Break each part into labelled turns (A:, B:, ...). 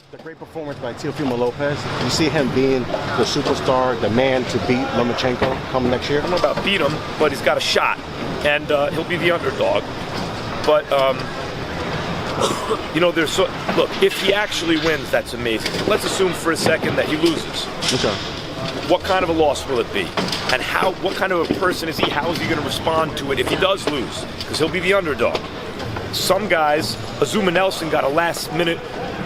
A: The great performance by Teofimo Lopez. Do you see him being the superstar, the man to beat Lomachenko coming next year?
B: I don't know about beat him, but he's got a shot, and he'll be the underdog. But you know, look, if he actually wins, that's amazing. Let's assume for a second that he loses.
A: Okay.
B: What kind of a loss will it be? And what kind of a person is he? How is he going to respond to it if he does lose? Because he'll be the underdog. Some guys, Azuma Nelson got a last-minute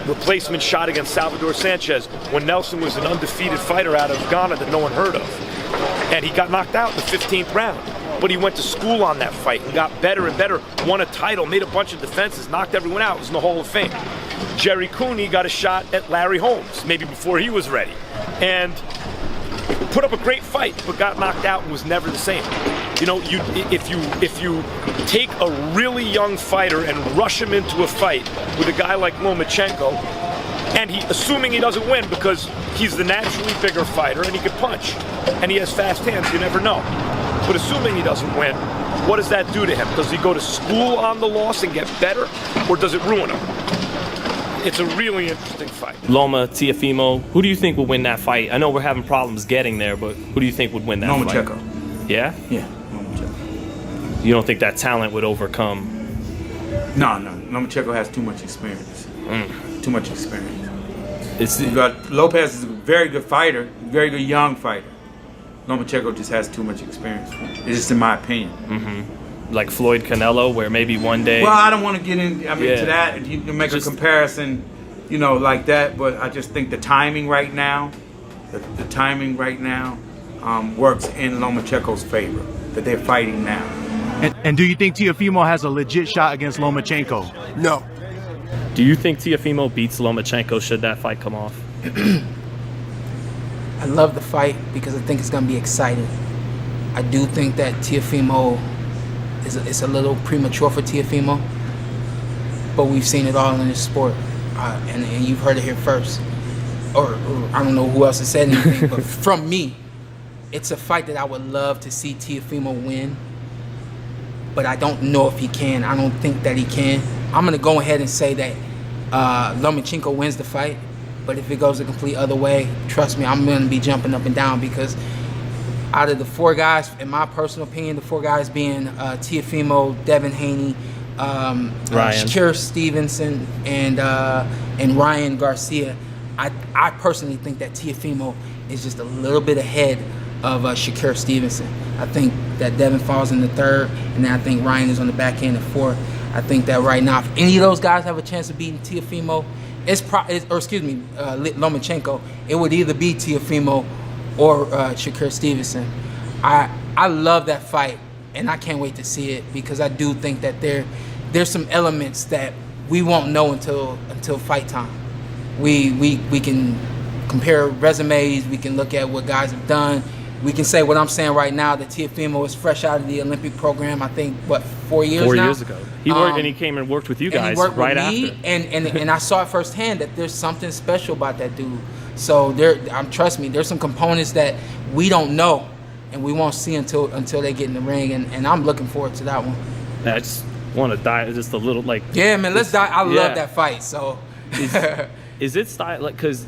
B: replacement shot against Salvador Sanchez when Nelson was an undefeated fighter out of Ghana that no one heard of. And he got knocked out in the 15th round. But he went to school on that fight and got better and better, won a title, made a bunch of defenses, knocked everyone out, was in the Hall of Fame. Jerry Cooney got a shot at Larry Holmes, maybe before he was ready. And put up a great fight, but got knocked out and was never the same. You know, if you take a really young fighter and rush him into a fight with a guy like Lomachenko, and assuming he doesn't win because he's the naturally bigger fighter and he can punch, and he has fast hands, you never know. But assuming he doesn't win, what does that do to him? Does he go to school on the loss and get better, or does it ruin him? It's a really interesting fight.
C: Loma, Teofimo, who do you think will win that fight? I know we're having problems getting there, but who do you think would win that fight?
D: Lomachenko.
C: Yeah?
D: Yeah, Lomachenko.
C: You don't think that talent would overcome?
D: No. Lomachenko has too much experience. Too much experience. You got Lopez is a very good fighter, very good young fighter. Lomachenko just has too much experience. It's just in my opinion.
C: Like Floyd Canelo, where maybe one day...
D: Well, I don't want to get in. I mean, to that, you can make a comparison, you know, like that. But I just think the timing right now, the timing right now, works in Lomachenko's favor. That they're fighting now.
E: And do you think Teofimo has a legit shot against Lomachenko?
A: No.
C: Do you think Teofimo beats Lomachenko should that fight come off?
F: I love the fight because I think it's going to be exciting. I do think that Teofimo it's a little premature for Teofimo, but we've seen it all in this sport, and you've heard it here first. Or I don't know who else has said anything, but from me, it's a fight that I would love to see Teofimo win, but I don't know if he can. I don't think that he can. I'm going to go ahead and say that Lomachenko wins the fight, but if it goes a complete other way, trust me, I'm going to be jumping up and down because out of the four guys, in my personal opinion, the four guys being Teofimo, Devin Haney, Shakur Stevenson, and Ryan Garcia, I personally think that Teofimo is just a little bit ahead of Shakur Stevenson. I think that Devin falls in the third, and then I think Ryan is on the back end of fourth. I think that right now, if any of those guys have a chance of beating Teofimo, Lomachenko, it would either be Teofimo or Shakur Stevenson. I love that fight, and I can't wait to see it because I do think that there's some elements that we won't know until fight time. We can compare resumes, we can look at what guys have done. We can say what I'm saying right now, that Teofimo is fresh out of the Olympic program, I think, 4 years now?
C: 4 years ago. He worked, and he came and worked with you guys right after.
F: And I saw it firsthand that there's something special about that dude. So trust me, there's some components that we don't know and we won't see until they get in the ring, and I'm looking forward to that one.
C: I just want to die just a little, like...
F: Yeah, man, let's die. I love that fight, so...
C: Is it style, like, because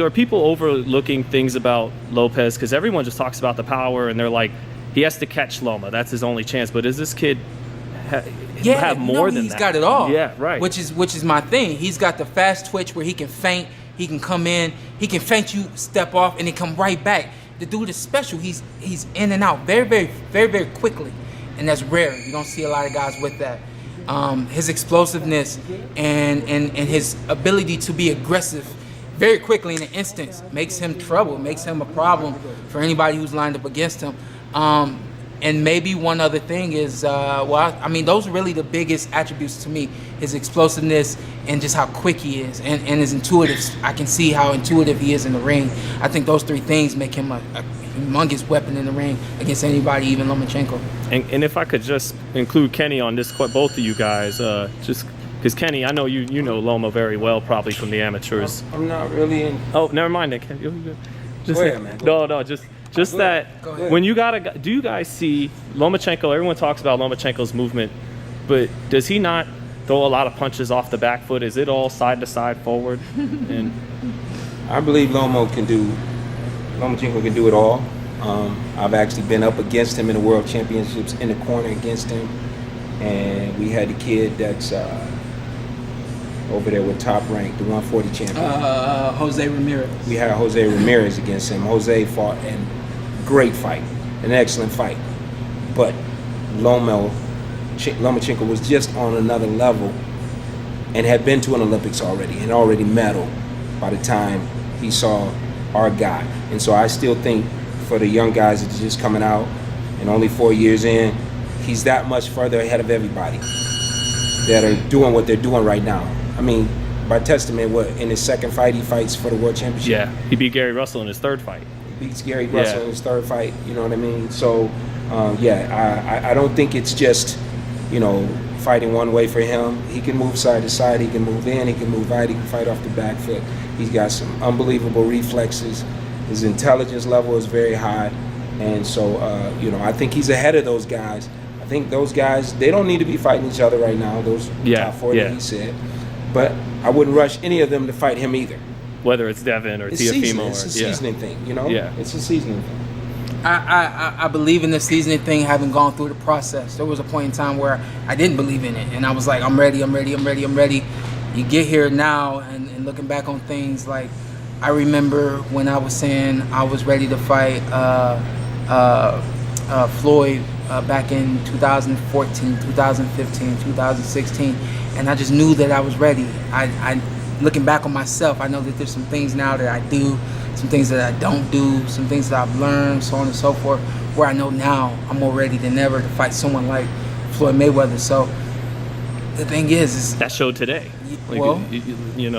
C: are people overlooking things about Lopez? Because everyone just talks about the power, and they're like, he has to catch Loma. That's his only chance. But does this kid have more than that?
F: He's got it all.
C: Yeah, right.
F: Which is my thing. He's got the fast twitch where he can feint, he can come in, he can feint you, step off, and then come right back. The dude is special. He's in and out very, very, very, very quickly, and that's rare. You don't see a lot of guys with that. His explosiveness and his ability to be aggressive very quickly in an instant makes him trouble, makes him a problem for anybody who's lined up against him. And maybe one other thing is, I mean, those are really the biggest attributes to me, his explosiveness and just how quick he is, and his intuitive. I can see how intuitive he is in the ring. I think those three things make him a humongous weapon in the ring against anybody, even Lomachenko.
C: And if I could just include Kenny on this, both of you guys, just because Kenny, I know you know Loma very well, probably from the amateurs.
G: I'm not really in.
C: Oh, never mind then. Just
G: go ahead, man.
C: No, just that when you do you guys see Lomachenko? Everyone talks about Lomachenko's movement, but does he not throw a lot of punches off the back foot? Is it all side to side forward? And
G: I believe Lomachenko can do it all. I've actually been up against him in the World Championships in the corner against him, and we had the kid that's over there with Top Rank, the 140 champion.
F: Jose Ramirez.
G: We had Jose Ramirez against him. Jose fought a great fight, an excellent fight, but Lomachenko was just on another level and had been to an Olympics already and already medaled by the time he saw our guy. And so I still think for the young guys that are just coming out and only 4 years in, he's that much further ahead of everybody that are doing what they're doing right now. I mean, by testament, in his second fight, he fights for the World Championship.
C: yeah, he beat Gary Russell in his third fight.
G: He beats Gary Russell in his third fight, you know what I mean? So, I don't think it's just, fighting one way for him. He can move side to side, he can move in, he can move out, he can fight off the back foot. He's got some unbelievable reflexes. His intelligence level is very high. And so, I think he's ahead of those guys. I think those guys, they don't need to be fighting each other right now, those top four that he said. But I wouldn't rush any of them to fight him either.
C: Whether it's Devin or Teofimo.
G: It's a seasoning thing,
C: Yeah.
G: It's a seasoning thing.
F: I believe in the seasoning thing, having gone through the process. There was a point in time where I didn't believe in it, and I was like, I'm ready. You get here now, and looking back on things, like, I remember when I was saying I was ready to fight Floyd back in 2014, 2015, 2016, and I just knew that I was ready. I looking back on myself, I know that there's some things now that I do, some things that I don't do, some things that I've learned, so on and so forth, where I know now I'm more ready than ever to fight someone like Floyd Mayweather. So the thing is
C: that showed today. Like,
F: well,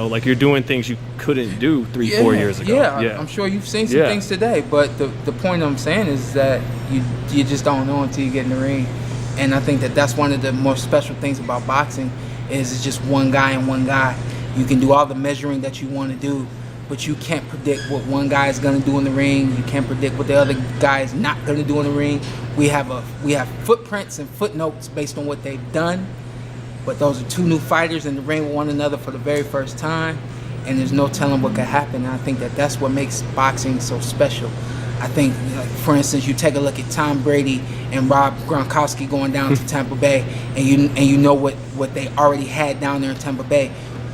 C: like you're doing things you couldn't do 3-4 years ago.
F: Yeah, I'm sure you've seen some things today, but the point I'm saying is that you just don't know until you get in the ring. And I think that that's one of the more special things about boxing is it's just one guy and one guy. You can do all the measuring that you want to do, but you can't predict what one guy is going to do in the ring. You can't predict what the other guy is not going to do in the ring. We have footprints and footnotes based on what they've done, but those are two new fighters in the ring with one another for the very first time, and there's no telling what could happen. And I think that that's what makes boxing so special. I think, for instance, you take a look at Tom Brady and Rob Gronkowski going down to Tampa Bay, and you know what they already had down there in Tampa Bay.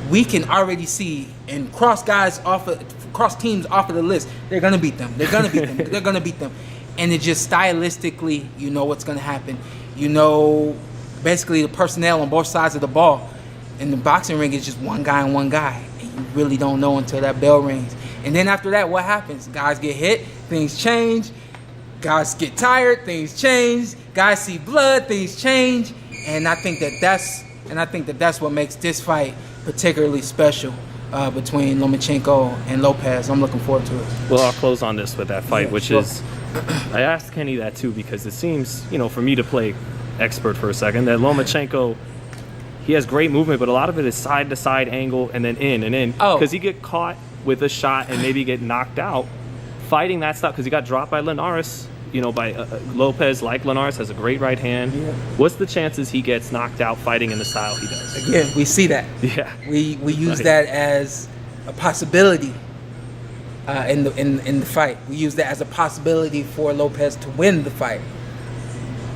F: We can already see and cross teams off of the list. They're gonna beat them. They're gonna beat them. They're gonna beat them. And it just stylistically, you know what's gonna happen. You know, basically the personnel on both sides of the ball. In the boxing ring, it's just one guy and one guy, and you really don't know until that bell rings. And then after that, what happens? Guys get hit, things change. Guys get tired, things change. Guys see blood, things change. And I think that that's what makes this fight particularly special between Lomachenko and Lopez. I'm looking forward to it.
C: Well, I'll close on this with that fight, which is, I asked Kenny that too because it seems, for me to play expert for a second, that Lomachenko, he has great movement, but a lot of it is side to side angle and then in and in. Because he get caught with a shot and maybe get knocked out fighting that stuff because he got dropped by Linares. By Lopez, like Linares, has a great right hand. Yeah. What's the chances he gets knocked out fighting in the style he does?
F: Again, we see that.
C: Yeah.
F: We use that as a possibility in the fight. We use that as a possibility for Lopez to win the fight.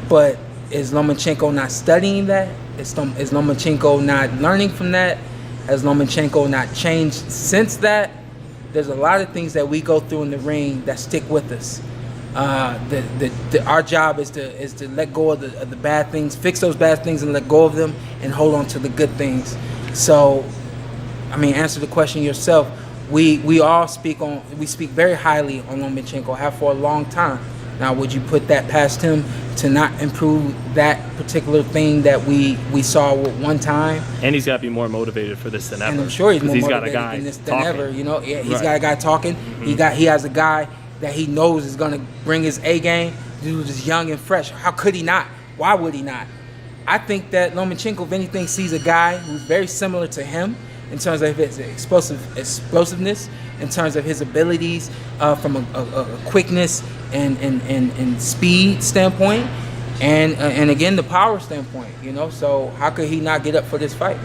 F: But is Lomachenko not studying that? Is Lomachenko not learning from that? Has Lomachenko not changed since that? There's a lot of things that we go through in the ring that stick with us. Our job is to let go of the bad things, fix those bad things and let go of them and hold on to the good things. So, answer the question yourself. We all speak very highly on Lomachenko, have for a long time. Now, would you put that past him to not improve that particular thing that we saw one time?
C: And he's got to be more motivated for this than ever.
F: And I'm sure he's more motivated
C: got a guy
F: than ever. He's got a guy talking. Mm-hmm. He has a guy that he knows is going to bring his A game. Dude is young and fresh. How could he not? Why would he not? I think that Lomachenko, if anything, sees a guy who's very similar to him in terms of his explosiveness, in terms of his abilities from a quickness and speed standpoint. And again, the power standpoint, you know. So how could he not get up for this fight?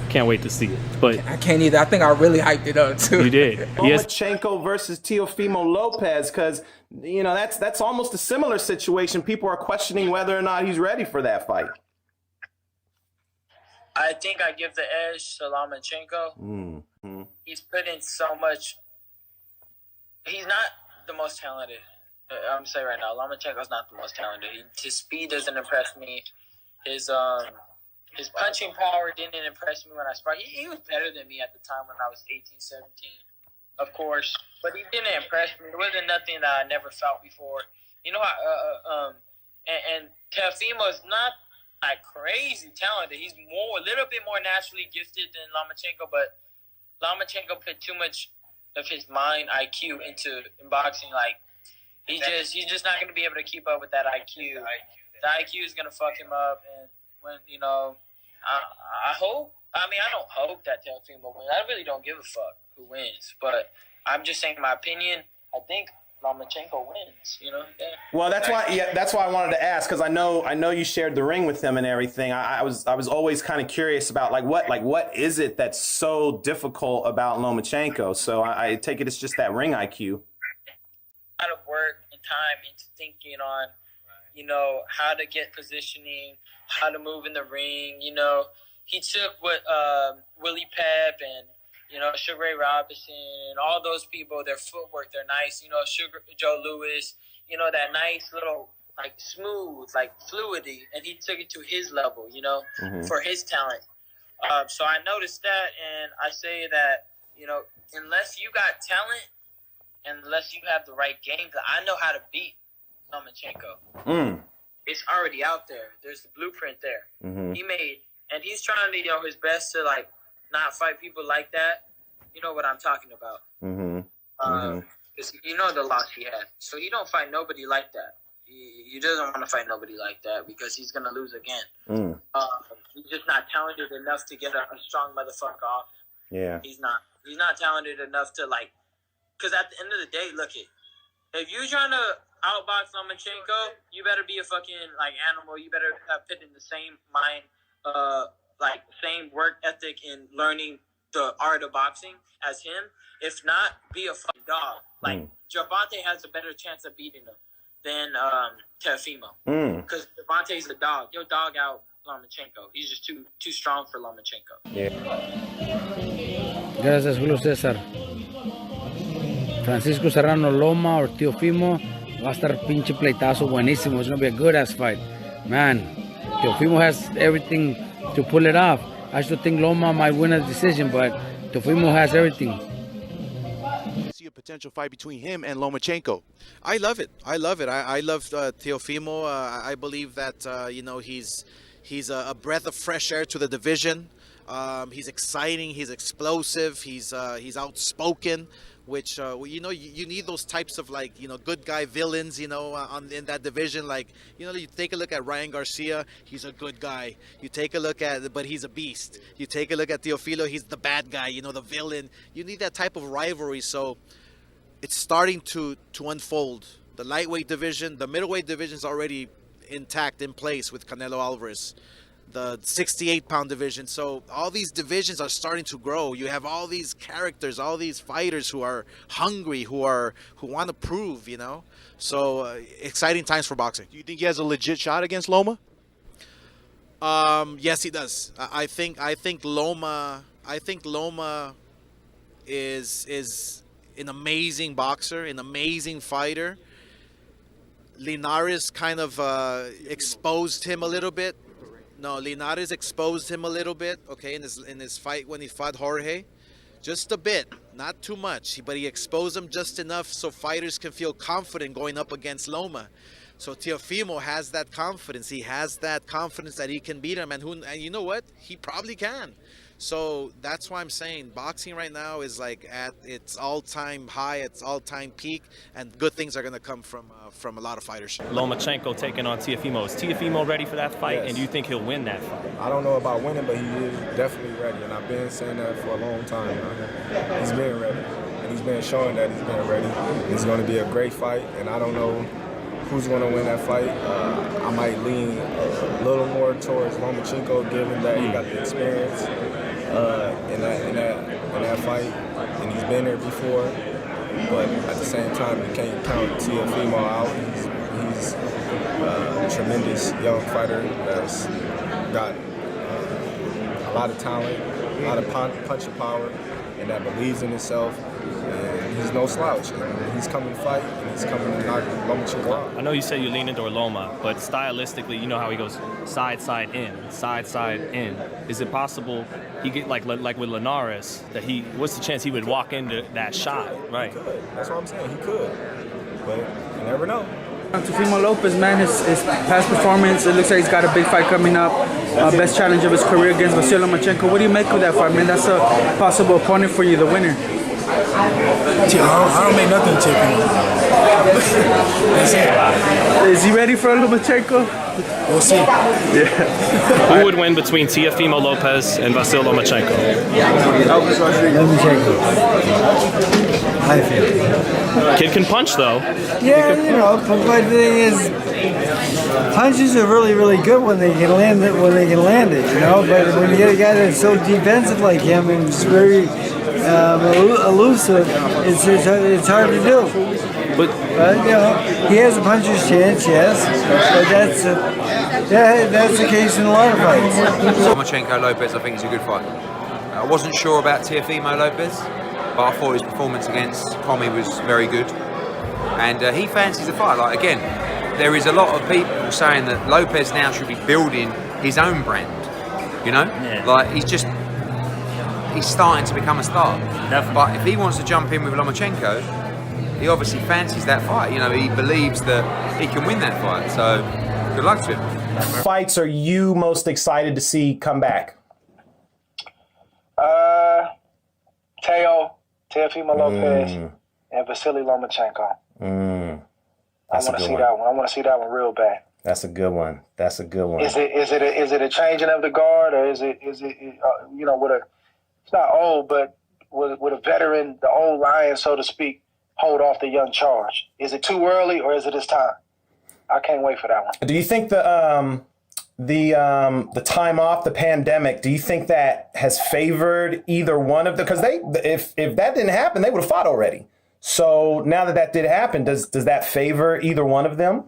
C: Can't wait to see it. But
F: I can't either. I think I really hyped it up too.
C: you did. Yes.
H: Lomachenko versus Teofimo Lopez, because you know that's almost a similar situation. People are questioning whether or not he's ready for that fight.
I: I think I give the edge to Lomachenko.
H: Mm-hmm.
I: He's put in so much. He's not the most talented. I'm saying right now, Lomachenko's not the most talented. His speed doesn't impress me. His punching power didn't impress me when I sparred. He was better than me at the time when I was 18, 17, of course. But he didn't impress me. It wasn't nothing that I never felt before. You know, and Teofimo is not like crazy talented. He's a little bit more naturally gifted than Lomachenko, but Lomachenko put too much of his mind IQ into boxing. Like he's just not going to be able to keep up with that IQ. The IQ is going to fuck him up, and when I hope. I mean, I don't hope that Teofimo wins. I really don't give a fuck who wins, but I'm just saying my opinion. I think Lomachenko wins. You know. Yeah.
H: Well, that's why I wanted to ask, because I know you shared the ring with him and everything. I was always kind of curious about what is it that's so difficult about Lomachenko? So I take it it's just that ring IQ.
I: A lot of work and time into thinking on, you know, how to get positioning, how to move in the ring. You know, he took what Willie Pep and, you know, Sugar Ray Robinson and all those people, their footwork, they're nice. You know, Joe Louis, you know, that nice little, like, smooth, like, fluidity. And he took it to his level, you know, for his talent. So I noticed that, and I say that, you know, unless you got talent, unless you have the right game, 'cause I know how to beat Lomachenko. It's already out there. There's the blueprint there. He's trying to, you know, his best to, like, not fight people like that. You know what I'm talking about. Because you know the loss he had. So he don't fight nobody like that. He doesn't want to fight nobody like that because he's going to lose again. He's just not talented enough to get a strong motherfucker off.
H: Yeah.
I: He's not talented enough to, like, because at the end of the day, look it. If you're trying to outbox Lomachenko, you better be a fucking, like, animal. You better have put in the same mind, like, same work ethic in learning the art of boxing as him. If not, be a fucking dog. Like, Gervonta has a better chance of beating him than Teofimo. Because Gervonta's a dog. He'll dog out Lomachenko. He's just too strong for Lomachenko.
J: Gracias, Julio César. Francisco Serrano Loma or Teofimo. Va a estar pinche pleitazo buenísimo. It's going to be a good-ass fight. Man, Teofimo has everything to pull it off. I still think Loma might win a decision, but Teofimo has everything.
E: See a potential fight between him and Lomachenko.
K: I love it. I love Teofimo. I believe that you know, he's a breath of fresh air to the division. He's exciting. He's explosive. He's outspoken. Which you know, you need those types of, like, you know, good guy villains, you know, in that division. Like, you know, you take a look at Ryan Garcia, he's a good guy. You take a look at, but he's a beast. You take a look at Teofilo, he's the bad guy, you know, the villain. You need that type of rivalry. So it's starting to unfold. The lightweight division, the middleweight division is already intact, in place with Canelo Alvarez. The 68-pound division. So all these divisions are starting to grow. You have all these characters, all these fighters who are hungry, who want to prove, you know. So exciting times for boxing.
E: Do you think he has a legit shot against Loma?
K: Yes, he does. I think Loma is an amazing boxer, an amazing fighter. Linares kind of exposed him a little bit. No, Linares exposed him a little bit, okay, in his fight when he fought Jorge. Just a bit, not too much, but he exposed him just enough so fighters can feel confident going up against Loma. So Teofimo has that confidence. He has that confidence that he can beat him, and you know what? He probably can. So that's why I'm saying boxing right now is, like, at its all-time high, its all-time peak, and good things are going to come from a lot of fighters.
C: Lomachenko taking on Teofimo. Is Teofimo ready for that fight,
L: Yes.
C: and do you think he'll win that fight?
L: I don't know about winning, but he is definitely ready, and I've been saying that for a long time. He's been ready, and he's been showing that he's been ready. It's going to be a great fight, and I don't know who's going to win that fight. I might lean a little more towards Lomachenko, given that he got the experience in that fight, and he's been there before. But at the same time, you can't count Teofimo out. He's a tremendous young fighter that's got a lot of talent, a lot of punching power, and that believes in himself. And he's no slouch. And he's coming to fight, and he's coming to knock Lomachenko out.
C: I know you say you lean into Loma, but stylistically, you know how he goes side, side, in, side, side, in. Is it possible he get like with Linares that what's the chance he would walk into that shot? Right.
L: He could. That's what I'm saying. He could, but you never know.
M: Teofimo Lopez, man, his past performance, it looks like he's got a big fight coming up. Best challenge of his career against Lomachenko. What do you make of that fight, man? That's a possible opponent for you, the winner.
N: I don't make nothing to That's it.
M: Is he ready for Lomachenko?
N: We'll see.
C: Yeah. Who would win between Teofimo Lopez and Lomachenko?
N: Lomachenko. I feel.
C: Kid can punch though.
N: Yeah, you know, but the thing is, punches are really, really good when they can land it. You know, but when you get a guy that's so defensive like him and is very elusive, it's hard to do. But you know, he has a puncher's chance, yes. But that's the case in a lot of fights.
O: Lomachenko Lopez, I think, is a good fight. I wasn't sure about Teofimo Lopez, but I thought his performance against Commey was very good, and he fancies the fight. Like again, there is a lot of people saying that Lopez now should be building his own brand. You know, like he's starting to become a star. Definitely. But if he wants to jump in with Lomachenko, he obviously fancies that fight. You know, he believes that he can win that fight. So, good luck to him.
H: Fights are you most excited to see come back?
P: Teofimo Lopez and Vasily Lomachenko. I want to see that one. I want to see that one real bad.
H: That's a good one. That's a good one.
P: Is it a changing of the guard, or is it you know, with a, it's not old, but with a veteran, the old lion, so to speak, hold off the young charge? Is it too early, or is it his time? I can't wait for that one.
H: Do you think the time off, the pandemic, do you think that has favored either one of them? Because if that didn't happen, they would have fought already. So now that did happen, does that favor either one of them?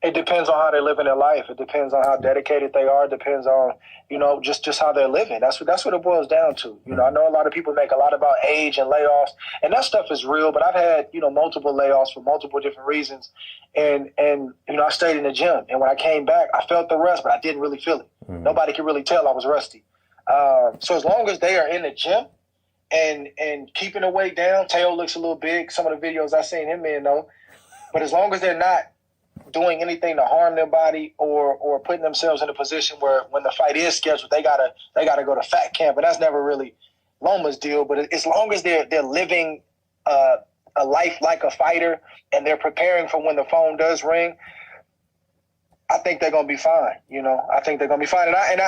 P: It depends on how they're living their life. It depends on how dedicated they are. It depends on, you know, just how they're living. That's what it boils down to. You know, I know a lot of people make a lot about age and layoffs, and that stuff is real, but I've had, you know, multiple layoffs for multiple different reasons. And you know, I stayed in the gym, and when I came back, I felt the rust, but I didn't really feel it. Nobody could really tell I was rusty. So as long as they are in the gym and keeping the weight down, Teo looks a little big. Some of the videos I've seen him in, though. But as long as they're not doing anything to harm their body or putting themselves in a position where when the fight is scheduled, they gotta go to fat camp, and that's never really Loma's deal. But as long as they're living a life like a fighter and they're preparing for when the phone does ring, I think they're gonna be fine. You know, I think they're gonna be fine. And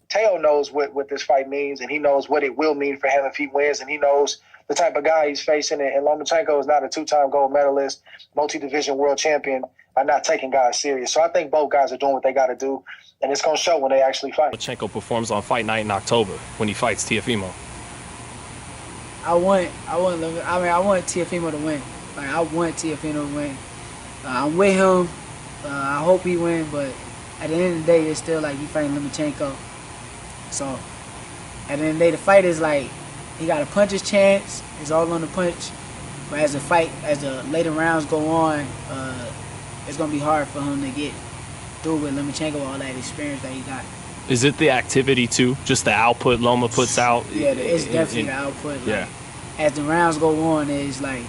P: Teo knows what this fight means, and he knows what it will mean for him if he wins, and he knows the type of guy he's facing. And Lomachenko is not a two-time gold medalist, multi-division world champion. By not taking guys serious. So I think both guys are doing what they got to do, and it's going to show when they actually fight.
C: Lomachenko performs on Fight Night in October when he fights Teofimo.
F: I want Teofimo to win. Like, I want Teofimo to win. I'm with him. I hope he wins, but at the end of the day, it's still like he fighting Lomachenko. So at the end of the day, the fight is like he got a puncher's chance. It's all on the punch. But as the later rounds go on, it's going to be hard for him to get through with Lomachenko, all that experience that he got.
C: Is it the activity too? Just the output Loma puts out?
F: Yeah, it's definitely the output. Like,
C: yeah.
F: As the rounds go on, it's like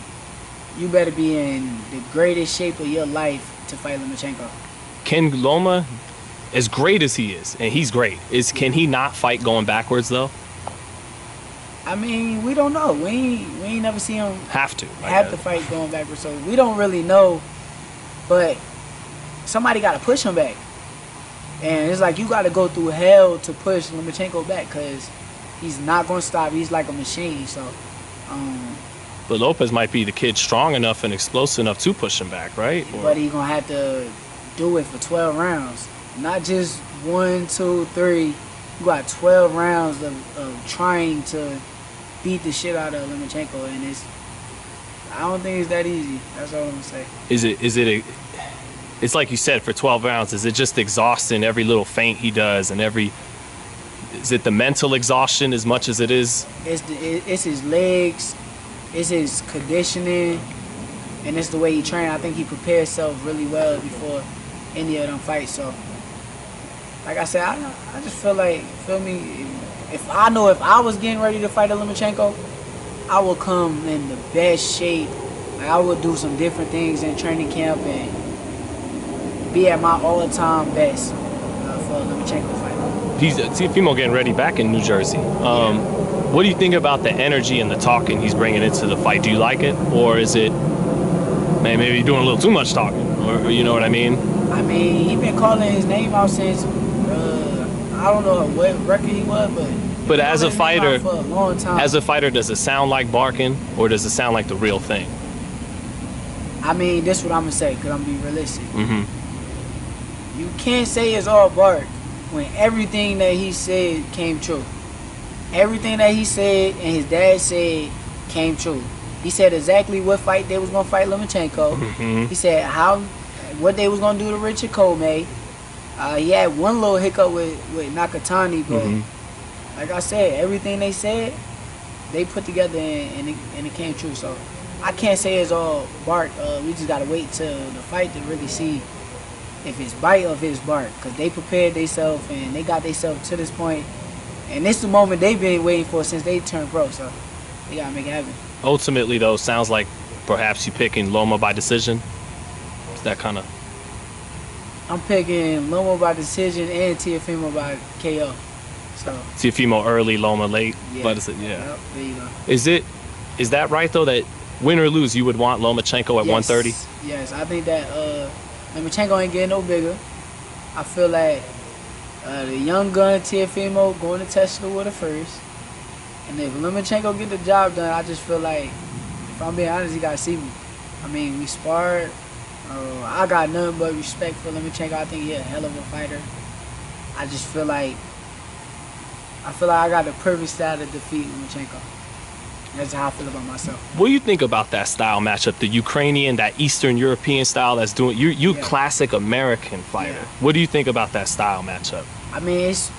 F: you better be in the greatest shape of your life to fight Lomachenko. Can
C: Loma, as great as he is, and he's great, can he not fight going backwards though?
F: I mean, we don't know. We ain't never seen him
C: have to fight
F: going backwards, so we don't really know. But somebody got to push him back. And it's like you got to go through hell to push Lomachenko back because he's not going to stop. He's like a machine. So
C: But Lopez might be the kid strong enough and explosive enough to push him back, right?
F: But he's going to have to do it for 12 rounds. Not just 1, 2, 3. You got 12 rounds of trying to beat the shit out of Lomachenko, and I don't think it's that easy. That's all I'm going to say.
C: It's like you said, for 12 rounds, is it just exhausting every little feint he does and is it the mental exhaustion as much as it is?
F: It's his legs, it's his conditioning, and it's the way he trains. I think he prepared himself really well before any of them fights. So, like I said, I just feel me, if I was getting ready to fight a Lomachenko, I would come in the best shape. Like, I would do some different things in training camp and be at my all-time best for a Lomachenko fight.
C: Teofimo getting ready back in New Jersey. What do you think about the energy and the talking he's bringing into the fight? Do you like it, or is it, man, maybe you're doing a little too much talking, or you know what I mean?
F: I mean, he been calling his name out since I don't know what record he was,
C: but as a fighter,
F: for a long time.
C: does it sound like barking, or does it sound like the real thing?
F: I mean, this is what I'm gonna say, cause I'm gonna be realistic.
C: Mm-hmm.
F: You can't say it's all bark when everything that he said came true. Everything that he said and his dad said came true. He said exactly what fight they was gonna fight Lomachenko.
C: Mm-hmm.
F: He said what they was gonna do to Richard Comey. He had one little hiccup with Nakatani, but like I said, everything they said, they put together and it came true. So I can't say it's all bark. We just gotta wait till the fight to really see if it's bite or if it's bark, because they prepared themselves and they got themselves to this point, and this is the moment they've been waiting for since they turned pro. So they gotta make it happen.
C: Ultimately, though, sounds like perhaps you picking Loma by decision. Is that kind of?
F: I'm picking Loma by decision and Teofimo by KO. So
C: Teofimo early, Loma late.
F: Yeah.
C: But yeah.
F: Yep, there you go.
C: Is that right though, that win or lose you would want Lomachenko at 130?
F: Yes, I think that Lomachenko ain't getting no bigger. I feel like the young gun Teofimo going to Tesla with it first. And if Lomachenko get the job done, I just feel like, if I'm being honest, he got to see me. I mean, we sparred. I got nothing but respect for Lomachenko. I think he's a hell of a fighter. I just feel like I got the perfect style to defeat Lomachenko. That's how I feel about myself.
C: What do you think about that style matchup? The Ukrainian, that Eastern European style that's doing you classic American fighter. Yeah. What do you think about that style matchup?
F: I mean, it's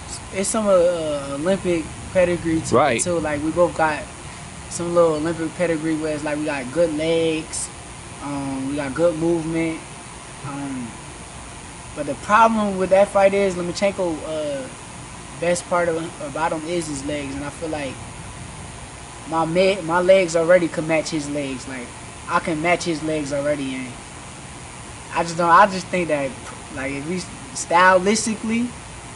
F: some Olympic pedigree too. Like, we both got some little Olympic pedigree where it's like we got good legs, we got good movement. But the problem with that fight is Lomachenko, best part about him is his legs, and I feel like my legs already can match his legs. Like, I can match his legs already, and I just think that, like, if we stylistically,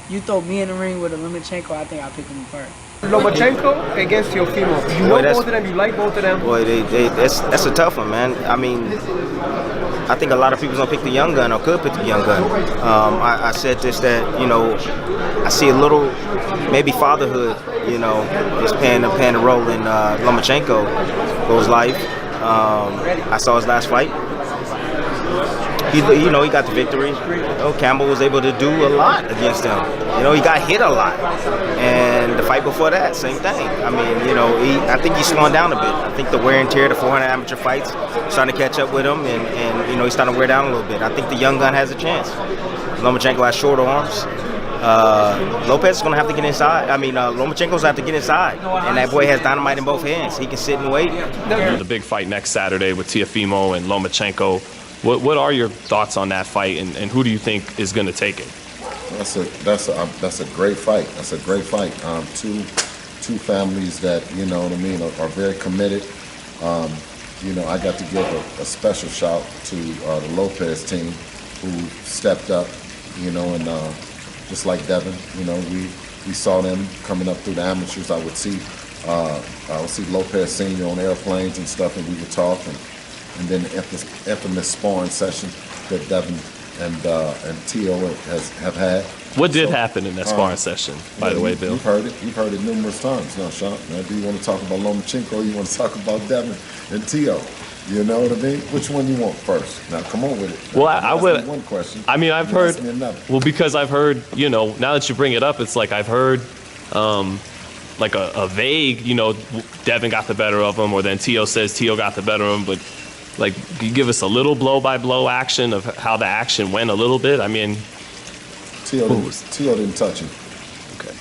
F: you throw me in the ring with a Lomachenko, I think I'll pick him apart.
Q: Lomachenko against Teofimo. You know both of them, you like both of them?
R: Boy, that's a tough one, man. I mean, I think a lot of people's gonna pick the young gun, or could pick the young gun. I said this, that, you know, I see a little, maybe fatherhood, you know, is playing a role in Lomachenko's life. I saw his last fight. He got the victory. Campbell was able to do a lot against him. He got hit a lot. And the fight before that, same thing. I mean, I think he's slowing down a bit. I think the wear and tear, the 400 amateur fights, starting to catch up with him, and he's starting to wear down a little bit. I think the young gun has a chance. Lomachenko has short arms. Lopez is going to have to get inside. I mean, Lomachenko's going to have to get inside. And that boy has dynamite in both hands. He can sit and wait.
C: The big fight next Saturday with Teofimo and Lomachenko. What are your thoughts on that fight, and who do you think is going to take it?
S: That's a great fight. That's a great fight. Two families that, are very committed. I got to give a special shout to the Lopez team who stepped up, and just like Devin, we saw them coming up through the amateurs. I would see Lopez Sr. on airplanes and stuff, and we would talk, and then the infamous sparring session that Devin and Teo have had.
C: What did happen in that sparring session, by the way, Bill?
S: You've heard it. You've heard it numerous times now, Sean. Now, do you want to talk about Lomachenko? You want to talk about Devin and Teo? You know what I mean? Which one you want first? Now, come on with it.
C: Well, I would.
S: One question.
C: I mean, I've heard. Well, because I've heard. You know, now that you bring it up, it's like I've heard, like a vague. You know, Devin got the better of him, or then Teo says Teo got the better of him. But like, can you give us a little blow-by-blow action of how the action went a little bit? I mean,
S: Teo didn't touch him.
C: Okay.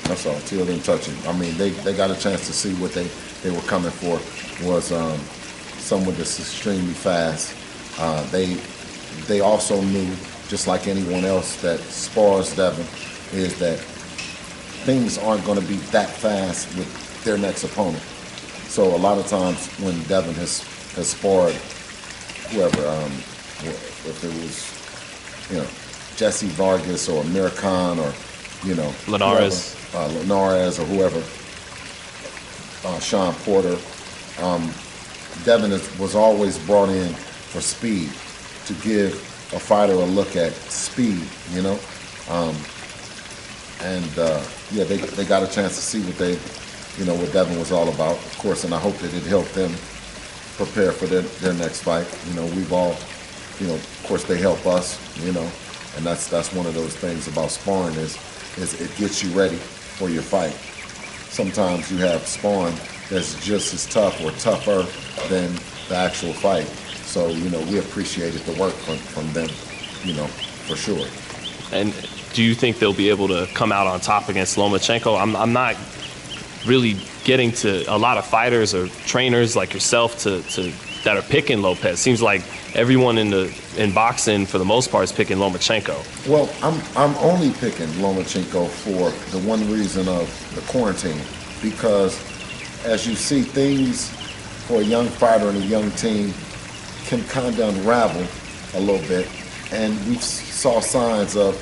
S: That's all. Teo didn't touch him. I mean, they got a chance to see what they were coming for. Was someone that's extremely fast. They also knew, just like anyone else that spars Devin, is that things aren't going to be that fast with their next opponent. So a lot of times when Devin has sparred whoever, if it was, you know, Jesse Vargas or Amir Khan or, you know,
C: Linares
S: or whoever, Sean Porter. Devin was always brought in for speed, to give a fighter a look at speed, you know. Yeah, they got a chance to see what Devin was all about, of course, and I hope that it helped them prepare for their next fight. You know, we've all, you know, of course they help us, you know, and that's one of those things about sparring is it gets you ready for your fight. Sometimes you have sparring that's just as tough or tougher than the actual fight. So, you know, we appreciated the work from them, you know, for sure.
C: And do you think they'll be able to come out on top against Lomachenko? I'm not really getting to a lot of fighters or trainers like yourself that are picking Lopez. Seems like everyone in boxing for the most part is picking Lomachenko.
S: Well, I'm only picking Lomachenko for the one reason of the quarantine, because as you see, things for a young fighter and a young team can kind of unravel a little bit, and we saw signs of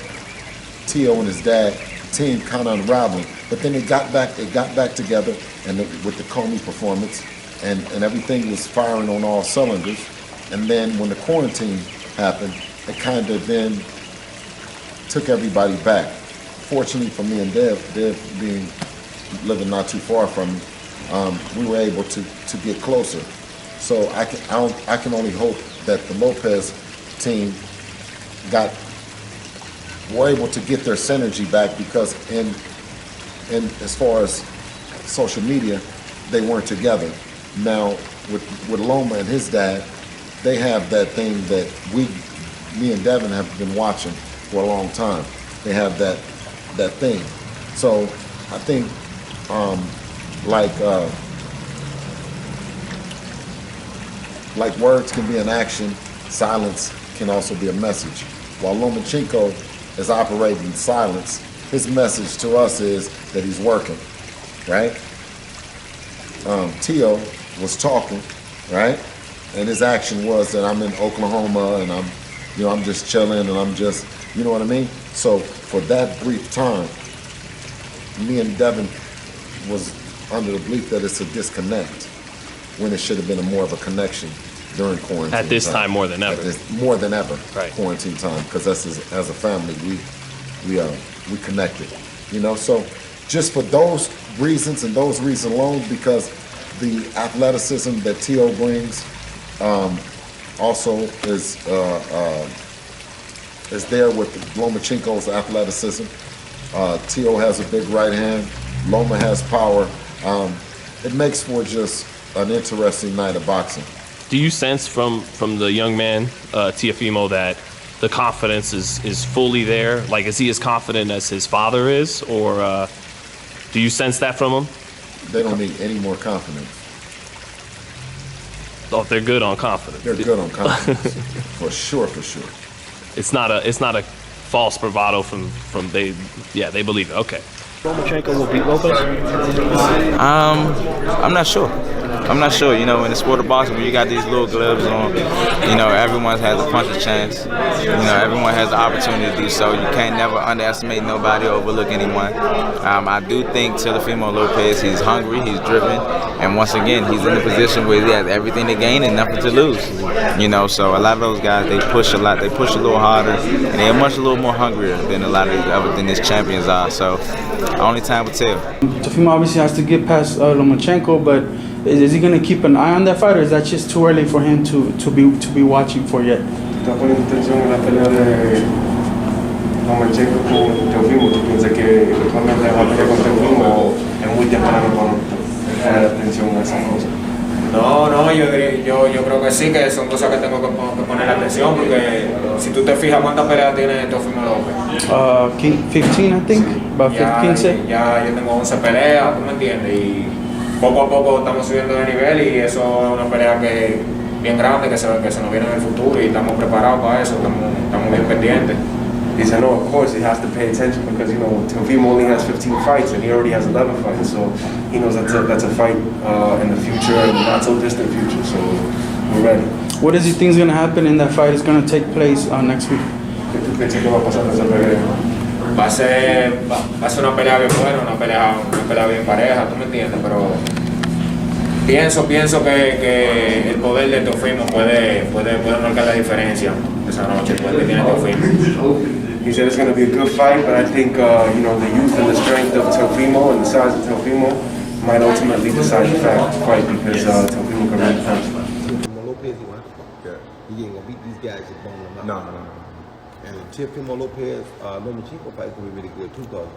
S: Teo and his dad, the team kind of unraveling, but then they got back together, and with the Comey performance, and everything was firing on all cylinders. And then when the quarantine happened, it kind of then took everybody back. Fortunately for me and Dev living not too far from me, we were able to get closer. So I can only hope that the Lopez team were able to get their synergy back, because in as far as social media, they weren't together. Now with Loma and his dad, they have that thing that me and Devin have been watching for a long time. They have that thing. So I think like words can be an action, silence can also be a message. While Lomachenko is operating in silence, his message to us is that he's working, right? Teo was talking, right? And his action was that I'm in Oklahoma and I'm just chilling and I'm just, you know what I mean? So for that brief time, me and Devin was under the belief that it's a disconnect, when it should have been more of a connection during quarantine.
C: At this time more than ever.
S: More than ever,
C: right.
S: Quarantine time, because as a family, we connected, you know. So just for those reasons and those reasons alone, because the athleticism that Teo brings also is there with Lomachenko's athleticism. Teo has a big right hand. Loma has power. It makes for just an interesting night of boxing.
C: Do you sense from the young man, Teofimo, that the confidence is fully there? Like, is he as confident as his father is? Or do you sense that from him?
S: They don't need any more confidence.
C: Oh, they're good on confidence.
S: They're good on confidence. For sure.
C: It's not a false bravado from they believe it. Okay.
A: Lomachenko will beat Lopez?
D: I'm not sure. I'm not sure. You know, in the sport of boxing, when you got these little gloves on, you know, everyone has a punch chance. You know, everyone has the opportunity to do so. You can't never underestimate nobody or overlook anyone. I do think Teofimo Lopez, he's hungry, he's driven, and once again, he's in a position where he has everything to gain and nothing to lose. You know, so a lot of those guys, they push a lot, they push a little harder, and they're a little more hungrier than a lot of these champions are. So only time will tell.
M: Teofimo obviously has to get past Lomachenko, but is he going to keep an eye on that fight, or is that just too early for him to be watching for yet?
L: ¿Está poniendo atención en la pelea de Lomachenko con Teofimo? ¿Tú piensas que realmente va a pelear con Teofimo o es muy temprano para poner atención a esa cosa?
G: No, yo creo que sí, que son cosas que tengo que poner atención, porque si tú te fijas cuántas peleas tiene Teofimo Lopez.
M: 15, I think, about 15.
G: Ya yo tengo 11 peleas, ¿tú me entiendes? Y poco a poco estamos subiendo de nivel y eso es una pelea que bien grande que se nos viene en el futuro y estamos preparados para eso, estamos bien pendientes.
L: He said, no, of course, he has to pay attention because, you know, Teofimo only has 15 fights and he already has 11 fights. So he knows that's a fight in the future and not so distant future. So we're ready.
M: What does he think is going to happen in that fight? It's going to take place next week.
L: ¿Qué tú piensas que va a pasar en esa pelea?
G: Va a ser una pelea bien buena, una pelea bien pareja, ¿tú me entiendes? Pero pienso que el poder de Teofimo puede marcar la diferencia esa noche, el poder que tiene Teofimo.
L: He said it's going to be a good fight, but I think you know, the youth and the strength of Teofimo and the size of Teofimo might ultimately decide the fight because Teofimo can really punch.
T: Lopez, he ain't gonna beat these guys that bone them out. No. And Teofimo Lopez, Lomachenko fight is gonna be really good too, because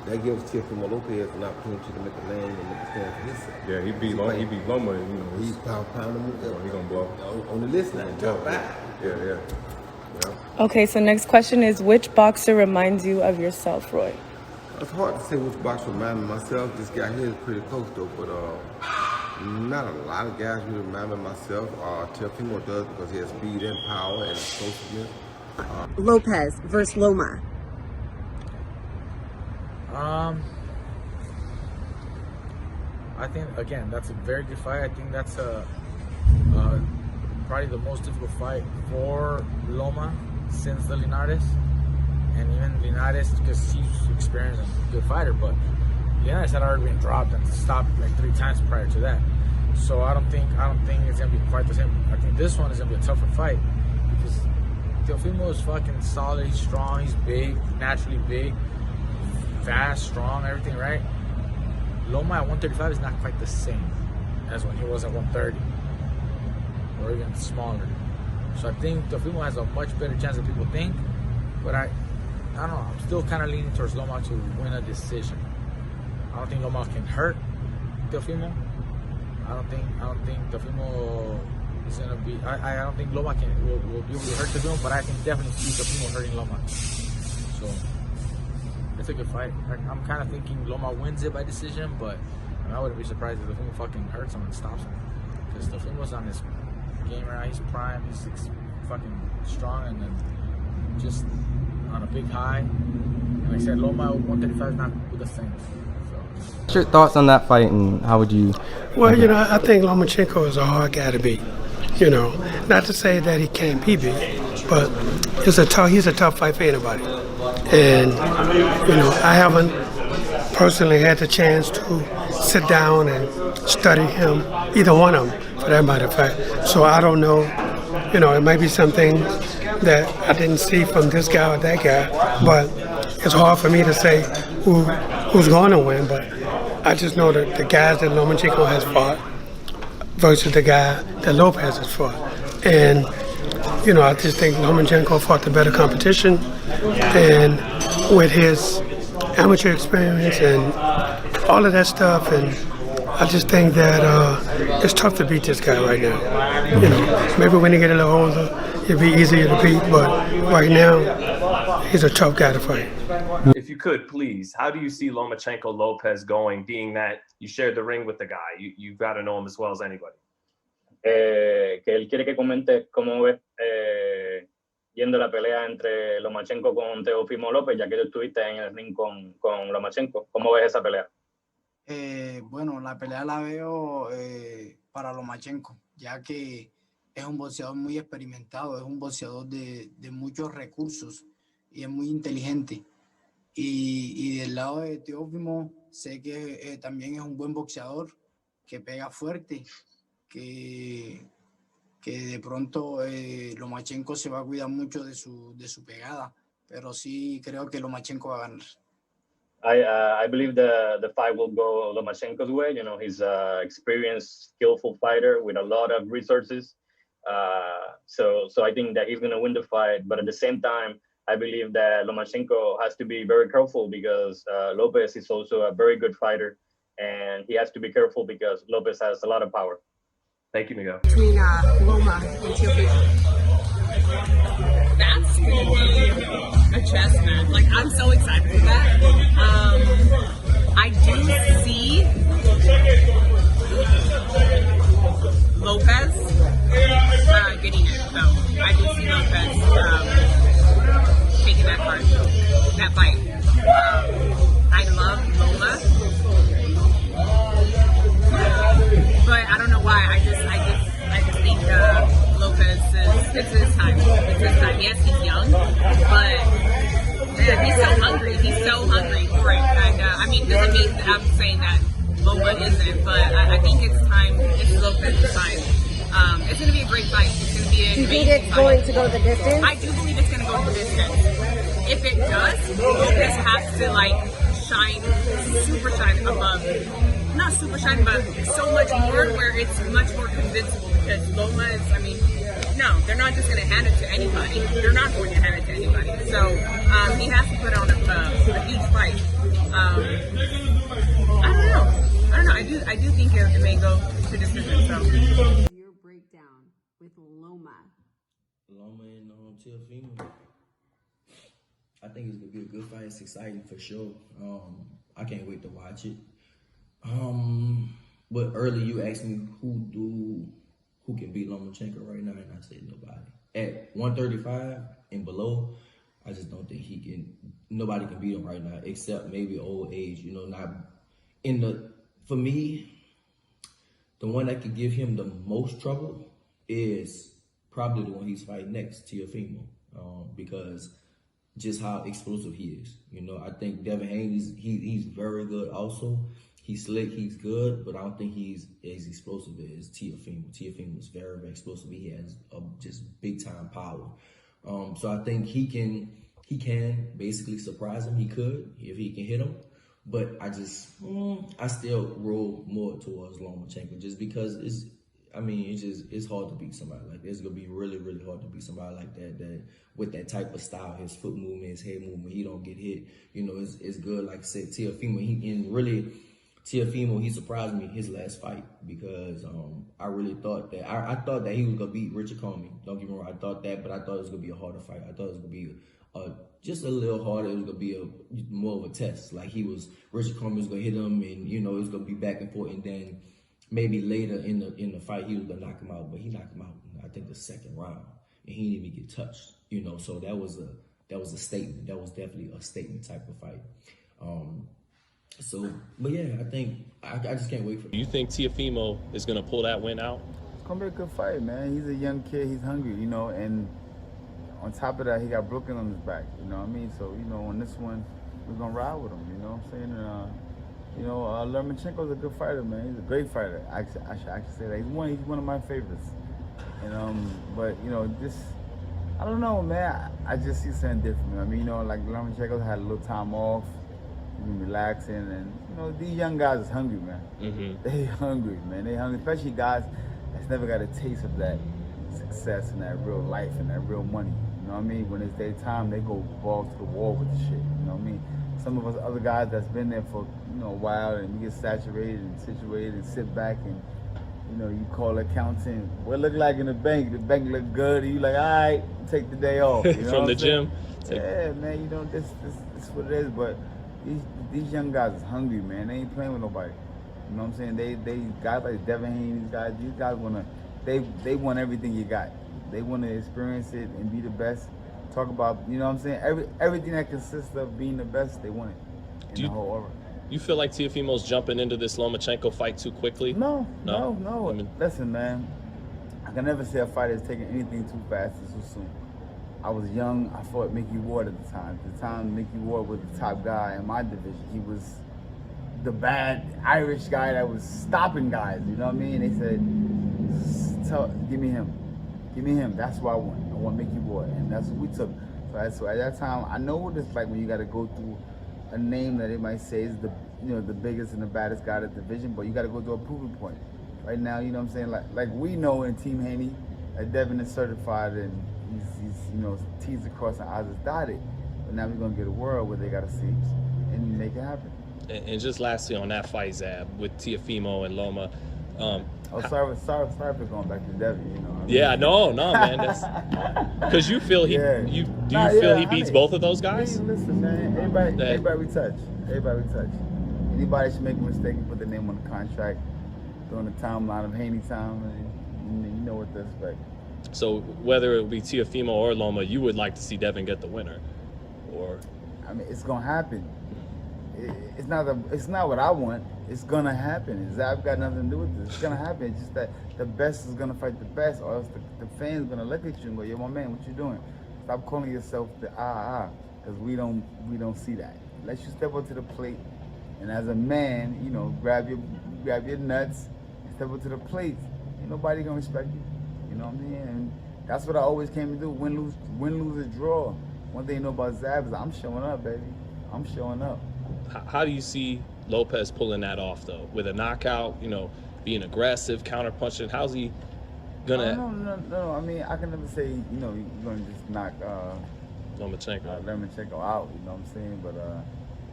T: that gives Teofimo Lopez an opportunity to make a lane and make a stand for himself.
L: Yeah, he beat Loma, you know.
T: He's pound him.
L: He gonna blow
T: on the list now. Top five.
L: Yeah.
U: Okay, so next question is, which boxer reminds you of yourself, Roy?
T: It's hard to say which boxer reminds me of myself. This guy here is pretty close though, but not a lot of guys really remind me of myself. Teofimo does because he has speed and power and explosiveness.
V: Lopez versus Loma.
J: I think, again, that's a very good fight. I think that's probably the most difficult fight for Loma since the Linares. And even Linares, because he's experienced and a good fighter, but Linares had already been dropped and stopped like 3 times prior to that. So I don't think it's gonna be quite the same. I think this one is gonna be a tougher fight because Teofimo is fucking solid, he's strong, he's big, naturally big, fast, strong, everything right. Loma at 135 is not quite the same as when he was at 130 or even smaller. So I think Teofimo has a much better chance than people think, but I don't know, I'm still kind of leaning towards Loma to win a decision. I don't think Loma can hurt Teofimo. I don't think Teofimo is gonna be. I don't think Loma will be able to hurt Teofimo, but I can definitely see Teofimo hurting Loma. So it's a good fight. I'm kind of thinking Loma wins it by decision, but I wouldn't be surprised if Teofimo fucking hurts him and stops him. Because Teofimo's on his game right now. He's prime. He's fucking strong, and then just on a big high. And like I said, Loma 135 is not the same.
W: What's your thoughts on that fight, and how would you?
X: Well, you know, I think Lomachenko is a hard guy to beat. You know, not to say that he can't be beat, but he's a tough fight for anybody. And you know, I haven't personally had the chance to sit down and study him, either one of them, for that matter of fact. So I don't know. You know, it might be something that I didn't see from this guy or that guy, but it's hard for me to say who's going to win. But I just know that the guys that Lomachenko has fought versus the guy that Lopez has fought. And, you know, I just think Lomachenko fought the better competition. And with his amateur experience and all of that stuff, and I just think that it's tough to beat this guy right now. You know, maybe when he get a little older, it'll be easier to beat, but right now, he's a tough guy to fight.
C: If you could, please, how do you see Lomachenko Lopez going, being that you shared the ring with the guy? You've got to know him as well as anybody.
Y: Que él quiere que comente cómo ve
B: viendo la pelea entre Lomachenko con Teofimo Lopez, ya que tú estuviste en el ring con Lomachenko. ¿Cómo ves esa pelea?
E: Bueno, la pelea la veo para Lomachenko, ya que es un boxeador muy experimentado, es un boxeador de muchos recursos y es muy inteligente. Y del lado de Teofimo, sé que también es un buen boxeador, que pega fuerte, que de pronto Lomachenko se va a cuidar mucho de su pegada, pero sí creo que Lomachenko va a ganar.
B: I believe the fight will go Lomachenko's way. You know, he's an experienced, skillful fighter with a lot of resources. So I think that he's going to win the fight. But at the same time, I believe that Lomachenko has to be very careful because Lopez is also a very good fighter. And he has to be careful because Lopez has a lot of power.
C: Thank you, Miguel.
V: Between Loma and Teofimo.
I: That's gonna be a chess match. Like, I'm so excited for that. I do see Lopez getting it, though. I do see Lopez taking that fight. I love Loma, but I don't know why. I just think Lopez it's his time. It's his time. Yes, he's young, but man, he's so hungry. He's so hungry for it. And I mean, doesn't mean that I'm saying that Loma isn't, but I think it's time. It's Lopez's time. It's going to be a great fight. It's going to be a
V: Do you
I: great
V: think it's
I: fight.
V: going to go the distance?
I: I do believe it's going to go the distance. If it does, Lopez has to super shine above. Not super shine, but so much more where it's much more convincing because Loma is, I mean, no, they're not just going to hand it to anybody. They're not going to hand it to anybody. So he has to put on a huge fight. I don't know. I do think it may go to decision. So.
V: Your breakdown with Loma.
K: Loma and Teofimo. I think it's gonna be a good fight. It's exciting for sure. I can't wait to watch it. But earlier you asked me who can beat Lomachenko right now, and I said nobody. At 135 and below, I just don't think nobody can beat him right now, except maybe old age. You know, for me, the one that could give him the most trouble is probably the one he's fighting next, Teofimo, because just how explosive he is. You know, I think Devin Haney, he's very good also. He's slick, he's good, but I don't think he's as explosive as Teofimo. Teofimo is very, very explosive. He has just big time power. So I think he can basically surprise him. He could if he can hit him. But I still roll more towards Lomachenko just because it's hard to beat somebody like that. It's gonna be really, really hard to beat somebody like that with that type of style, his foot movement, his head movement, he don't get hit. You know, it's good. Like I said, Teofimo, Teofimo, he surprised me his last fight because I really thought that I thought that he was gonna beat Richard Comey. Don't get me wrong, I thought that, but I thought it was gonna be a harder fight. I thought it was gonna be just a little harder. It was gonna be more of a test. Like Richard Comey was gonna hit him, and you know it was gonna be back and forth, and then maybe later in the fight he was gonna knock him out, but he knocked him out I think the second round, and he didn't even get touched. You know, so that was a statement. That was definitely a statement type of fight. But yeah, I think I just can't wait for it.
C: Do you think Teofimo is going to pull that win out?
Y: It's going to be a good fight, man. He's a young kid. He's hungry, you know, and on top of that, he got Brooklyn on his back, you know what I mean? So, you know, on this one, we're going to ride with him, you know what I'm saying? And, Lomachenko's a good fighter, man. He's a great fighter. I should actually say that. He's one of my favorites. And, but, you know, I don't know, man. I just see something different. I mean, you know, like Lomachenko had a little time off. Relaxing, and you know these young guys is hungry, man. Mm-hmm. They hungry, man. They hungry, especially guys that's never got a taste of that success and that real life and that real money. You know what I mean? When it's their time, they go balls to the wall with the shit. You know what I mean? Some of us other guys that's been there for a while, and you get saturated and situated and sit back and you call accountant. What it look like in the bank? The bank look good. And you like, all right, take the day off. You know
C: From the gym.
Y: Yeah, man. You know this is what it is, but. These young guys is hungry, man. They ain't playing with nobody. You know what I'm saying? They guys like Devin Haney, these guys they want everything you got. They want to experience it and be the best. talk about, you know what I'm saying? Everything that consists of being the best, they want it in the whole aura.
C: You feel like Teofimo's jumping into this Lomachenko fight too quickly?
Y: No.
C: I mean,
Y: Listen, man, I can never say a fighter is taking anything too fast and too soon. I was young. I fought Mickey Ward at the time. At the time, Mickey Ward was the top guy in my division. He was the bad Irish guy that was stopping guys. You know what I mean? They said, give me him. Give me him. That's what I want. I want Mickey Ward. And that's what we took. So at that time, I know what it's like when you got to go through a name that they might say is the biggest and the baddest guy of the division, but you got to go to a proving point. Right now, you know what I'm saying? Like we know in Team Haney, Devin is certified and he's T's across and I's is dotted. But now we're gonna get a world where they gotta see and make it happen.
C: And just lastly on that fight, Zab, with Teofimo and Loma.
Y: Sorry for going back to Devin. You know what I mean?
C: Yeah, no, man. That's because you feel he beats both of those guys.
Y: Hey, listen, man. Everybody we touch. Anybody should make a mistake and put their name on the contract during the timeline of Haney time, and you know what to expect.
C: So whether it be Teofimo or Loma, you would like to see Devin get the winner, or?
Y: I mean, it's gonna happen. It's not what I want. It's gonna happen. I've got nothing to do with this. It's gonna happen. It's just that the best is gonna fight the best, or else the fans gonna look at you and go, "Yo, my man, what you doing? Stop calling yourself the because we don't see that. Let you step up to the plate, and as a man, grab your nuts and step up to the plate. Ain't nobody gonna respect you. You know what I mean? And that's what I always came to do. Win, lose, or draw. One thing you know about Zab is I'm showing up, baby. I'm showing up.
C: How do you see Lopez pulling that off, though? With a knockout, being aggressive, counter-punching, how's he gonna...
Y: No. I mean, I can never say, you're gonna just knock
C: Lomachenko
Y: out, you know what I'm saying? But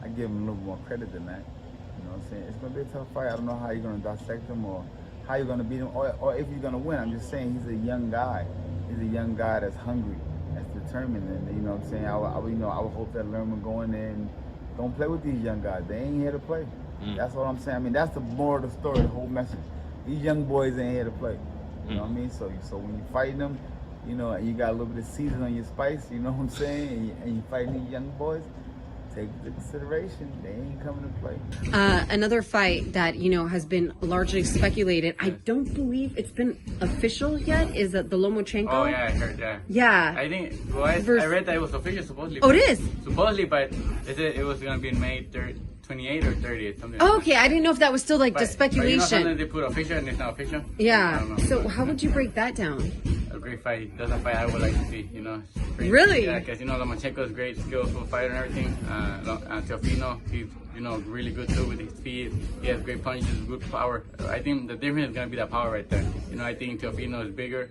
Y: I give him a little more credit than that. You know what I'm saying? It's gonna be a tough fight. I don't know how you're gonna dissect him or how you're gonna beat him, or if you're gonna win. I'm just saying he's a young guy. He's a young guy that's hungry, that's determined, and you know what I'm saying. I would hope that Ellerbe go in there and don't play with these young guys. They ain't here to play. That's what I'm saying. I mean, that's the moral of the story, the whole message. These young boys ain't here to play. You know what I mean? So when you're fighting them, and you got a little bit of season on your spice, you know what I'm saying, and you fighting these young boys, take into consideration, they ain't coming to play.
V: Another fight that, has been largely speculated, I don't believe it's been official yet, is that the Lomachenko?
F: Oh, yeah, I heard that.
V: Yeah.
F: I think, I read that it was official, supposedly.
V: Oh, it is?
F: Supposedly, but it was going to be May 28th or 30th, something
V: Oh, okay, I didn't know if that was still like just speculation.
F: Sometimes they put official and it's not official?
V: Yeah. So how would you break that down?
F: A great fight. That's a fight I would like to see,
V: Really?
F: Yeah, because, Lomachenko is a great, skillful fighter and everything. Teofimo, he's, really good too with his speed. He has great punches, good power. I think the difference is going to be that power right there. I think Teofimo is bigger,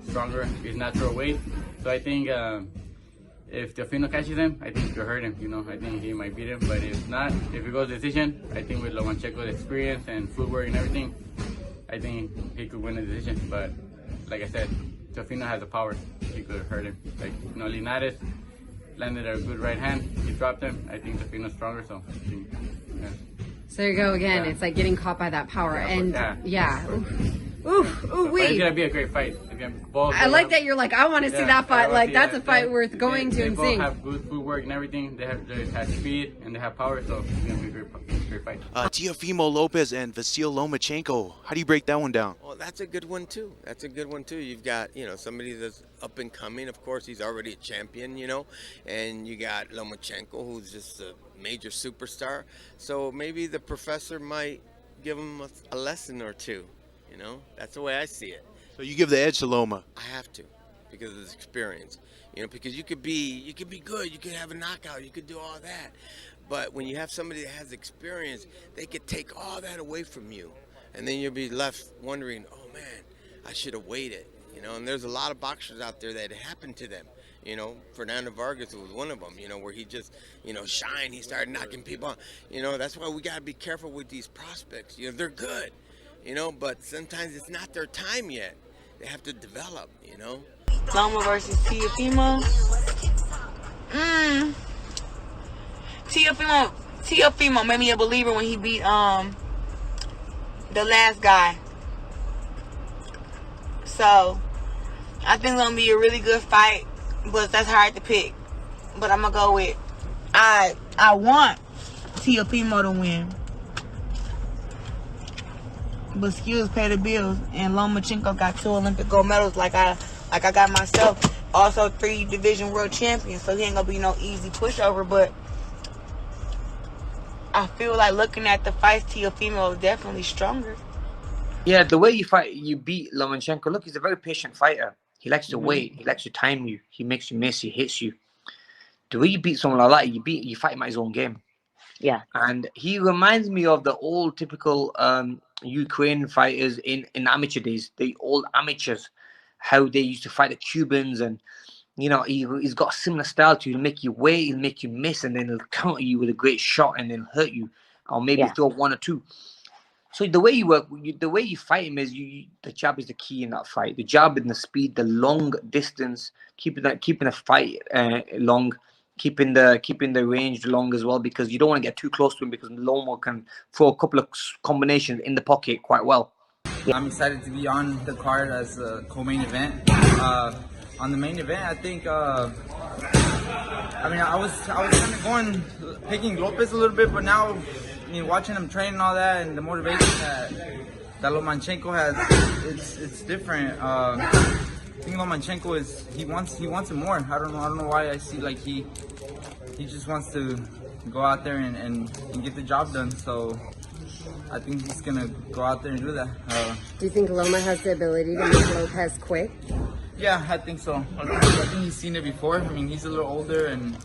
F: stronger, his natural weight. So I think if Teofimo catches him, I think he could hurt him. I think he might beat him. But if not, if it goes decision, I think with Lomachenko's experience and footwork and everything, I think he could win the decision. But like I said, Teofimo has the power. He could hurt him. Like, Linares landed a good right hand. He dropped him. I think Teofimo's stronger, so I think, yeah.
V: So there you go again. Yeah. It's like getting caught by that power.
F: Yeah,
V: It's
F: gonna be a great fight.
V: I like that you're like, I want to see that fight. Like, that's a fight worth going to and seeing.
F: They both have good footwork and everything. They have speed and they have power, so it's gonna be a great fight.
H: Teofimo Lopez and Vasyl Lomachenko. How do you break that one down?
N: Well, that's a good one too. You've got, somebody that's up and coming. Of course, he's already a champion, and you got Lomachenko, who's just a major superstar. So maybe the professor might give him a lesson or two. That's the way I see it.
H: So you give the edge to Loma?
N: I have to, because of his experience. Because you could be good, you could have a knockout, you could do all that. But when you have somebody that has experience, they could take all that away from you. And then you'll be left wondering, oh man, I should have waited. And there's a lot of boxers out there that it happened to them. Fernando Vargas was one of them, where he just, shined, he started knocking people out. That's why we got to be careful with these prospects. They're good, but sometimes it's not their time yet. They have to develop,
O: Loma versus Teofimo. Teofimo made me a believer when he beat the last guy. So I think it's gonna be a really good fight. but that's hard to pick. But I'm gonna go with I want Teofimo to win, but skills pay the bills, and Lomachenko got 2 Olympic gold medals like I got myself. Also 3 division world champions, so he ain't gonna be no easy pushover. But I feel like looking at the fights, Teofimo is definitely stronger.
A: Yeah, the way you beat Lomachenko. Look, he's a very patient fighter. He likes to wait. He likes to time you. He makes you miss. He hits you. The way you beat someone like that, you fight him at his own game.
P: Yeah.
A: And he reminds me of the old typical Ukrainian fighters in amateur days. The old amateurs, how they used to fight the Cubans, and you know he's got a similar style to you. He'll make you wait, he'll make you miss, and then he'll counter you with a great shot, and then hurt you, or maybe throw 1 or 2. So the way you work, the way you fight him is the jab is the key in that fight. The jab and the speed, the long distance, keeping the fight long, keeping the range long as well, because you don't want to get too close to him, because Loma can throw a couple of combinations in the pocket quite well.
Q: I'm excited to be on the card as a co-main event. On the main event, I think I was kind of picking Lopez a little bit, but now watching him train and all that, and the motivation that Lomachenko has, it's different. I think Lomachenko he wants it more. I don't know why. I see like he just wants to go out there and get the job done. So I think he's gonna go out there and do that.
V: Do you think Loma has the ability to make Lopez quit?
Q: Yeah, I think so. I think he's seen it before. I mean, he's a little older and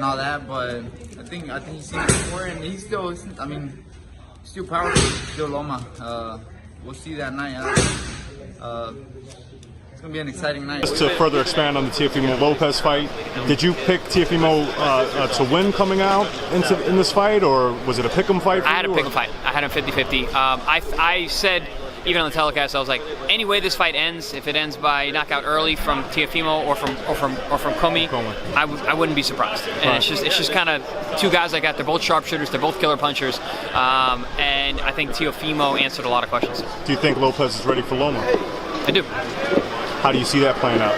Q: all that, but I think he's seen it before, and he's still powerful, still Loma. We'll see that night. It's gonna be an exciting night.
R: Just to further expand on the Teofimo Lopez fight, did you pick Teofimo to win coming out in this fight, or was it a pick'em fight for you?
S: I had a pick'em fight. I had him 50-50. I said, even on the telecast, I was like, any way this fight ends, if it ends by knockout early from Teofimo or from Comi, I wouldn't be surprised. And it's just kind of 2 guys like that. They're both sharpshooters. They're both killer punchers. And I think Teofimo answered a lot of questions.
R: Do you think Lopez is ready for Loma?
S: I do.
R: How do you see that playing out?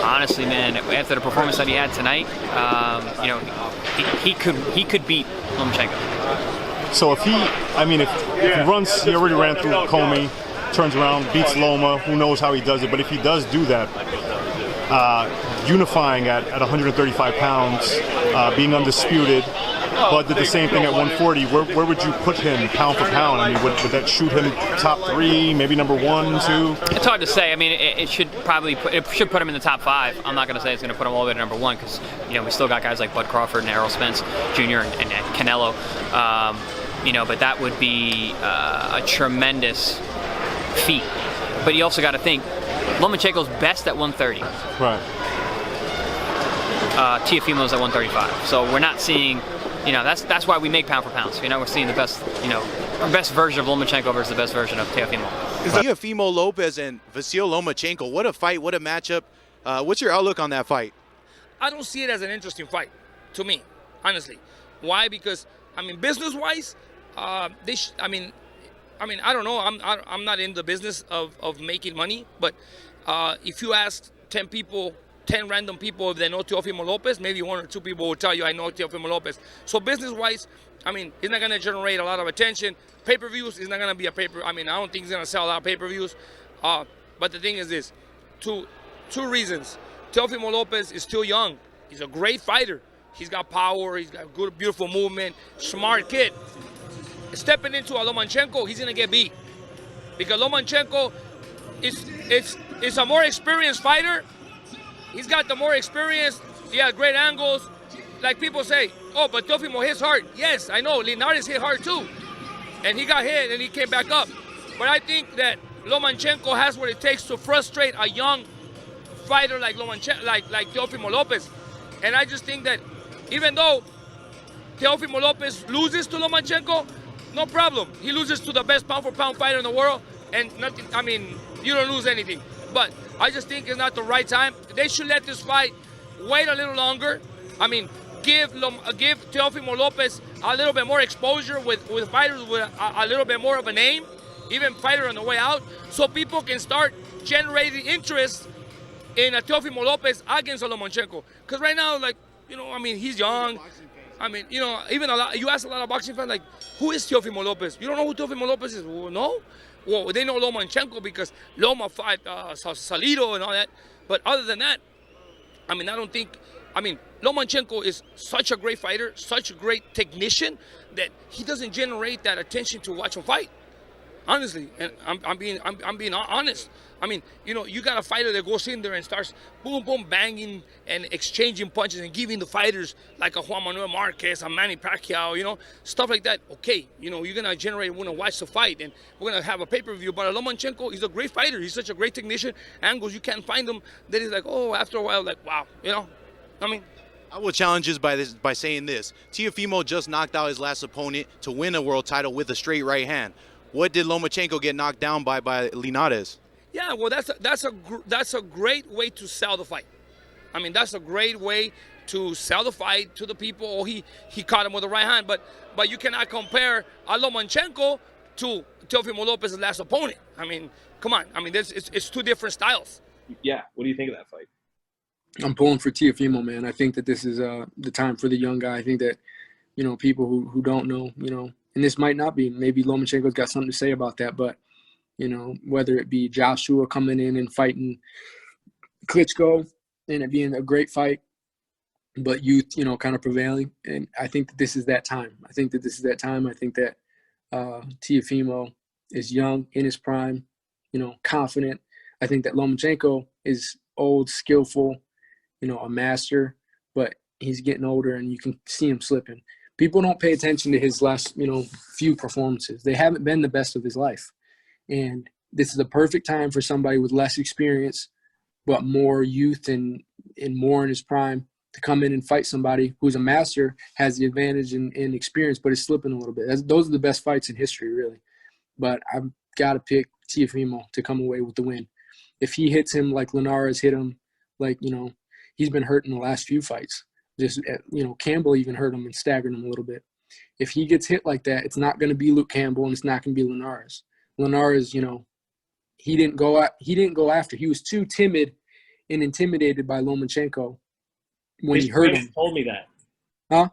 S: Honestly, man, after the performance that he had tonight, he could beat Lomachenko.
R: So if he runs, he already ran through Comey, turns around, beats Loma, who knows how he does it, but if he does do that, unifying at 135 pounds, being undisputed, but did the same thing at 140, where would you put him pound for pound? I mean, would that shoot him top 3, maybe number 1, 2?
S: It's hard to say. I mean, it should put him in the top 5. I'm not going to say it's going to put him all the way to number 1, because we still got guys like Bud Crawford and Errol Spence Jr. and Canelo. But that would be a tremendous feat. But you also got to think, Lomachenko's best at 130.
R: Right.
S: Teofimo's at 135. So we're not seeing, that's why we make pound for pounds. We're seeing the best, our best version of Lomachenko versus the best version of Teofimo.
H: Teofimo Lopez and Vasyl Lomachenko, what a fight, what a matchup. What's your outlook on that fight?
Z: I don't see it as an interesting fight, to me, honestly. Why? Because, business-wise, I don't know. I'm not in the business of making money, but if you ask 10 random people if they know Teofimo Lopez, maybe 1 or 2 people will tell you I know Teofimo Lopez. So business-wise, he's not going to generate a lot of attention. Pay-per-views is not going to be a I don't think he's going to sell a lot of pay-per-views. But the thing is this, two reasons. Teofimo Lopez is still young. He's a great fighter. He's got power. He's got good, beautiful movement. Smart kid. Stepping into a Lomachenko, he's going to get beat. Because Lomachenko is a more experienced fighter. He's got the more experience. He has great angles. Like people say, oh, but Teofimo hits hard. Yes, I know. Linares hit hard too. And he got hit and he came back up. But I think that Lomachenko has what it takes to frustrate a young fighter like Teofimo Lopez. And I just think that even though Teofimo Lopez loses to Lomachenko, no problem. He loses to the best pound-for-pound fighter in the world, and nothing. You don't lose anything. But I just think it's not the right time. They should let this fight wait a little longer. Give Teofimo Lopez a little bit more exposure with fighters with a little bit more of a name, even fighter on the way out, so people can start generating interest in a Teofimo Lopez against a Lomachenko. Because right now, like, I mean, he's young. I mean, even you ask a lot of boxing fans, like, who is Teofimo Lopez? You don't know who Teofimo Lopez is? Well, no. Well, they know Lomachenko because Loma fought Salido and all that. But other than that, I mean, Lomachenko is such a great fighter, such a great technician that he doesn't generate that attention to watch him fight. Honestly, and I'm being honest. I mean, you got a fighter that goes in there and starts boom, boom, banging and exchanging punches and giving the fighters like a Juan Manuel Marquez, a Manny Pacquiao, stuff like that. Okay, you're gonna generate, wanna watch the fight, and we're gonna have a pay-per-view. But Lomachenko, he's a great fighter. He's such a great technician. Angles you can't find him. That is like, oh, after a while, like, wow, I mean.
H: I will challenge this by saying this: Teofimo just knocked out his last opponent to win a world title with a straight right hand. What did Lomachenko get knocked down by Linares?
Z: Yeah, well, that's a great way to sell the fight. I mean, that's a great way to sell the fight to the people. Oh, he caught him with the right hand, but you cannot compare a Lomachenko to Teofimo Lopez's last opponent. I mean, come on. I mean, it's two different styles.
C: Yeah. What do you think of that fight?
D: I'm pulling for Teofimo, man. I think that this is the time for the young guy. I think that, people who don't know, and this might not be, maybe Lomachenko's got something to say about that, but, whether it be Joshua coming in and fighting Klitschko and it being a great fight, but youth, kind of prevailing. And I think that this is that time. I think that Teofimo is young, in his prime, confident. I think that Lomachenko is old, skillful, a master, but he's getting older and you can see him slipping. People don't pay attention to his last, few performances. They haven't been the best of his life. And this is a perfect time for somebody with less experience, but more youth and more in his prime to come in and fight somebody who's a master, has the advantage in experience, but is slipping a little bit. Those are the best fights in history, really. But I've got to pick Teofimo to come away with the win. If he hits him like Linares hit him, like, he's been hurt in the last few fights. Just, Campbell even hurt him and staggered him a little bit. If he gets hit like that, it's not going to be Luke Campbell and it's not going to be Linares. Linares, he didn't go after. He was too timid and intimidated by Lomachenko when he hurt him.
C: Told me that.
D: Huh?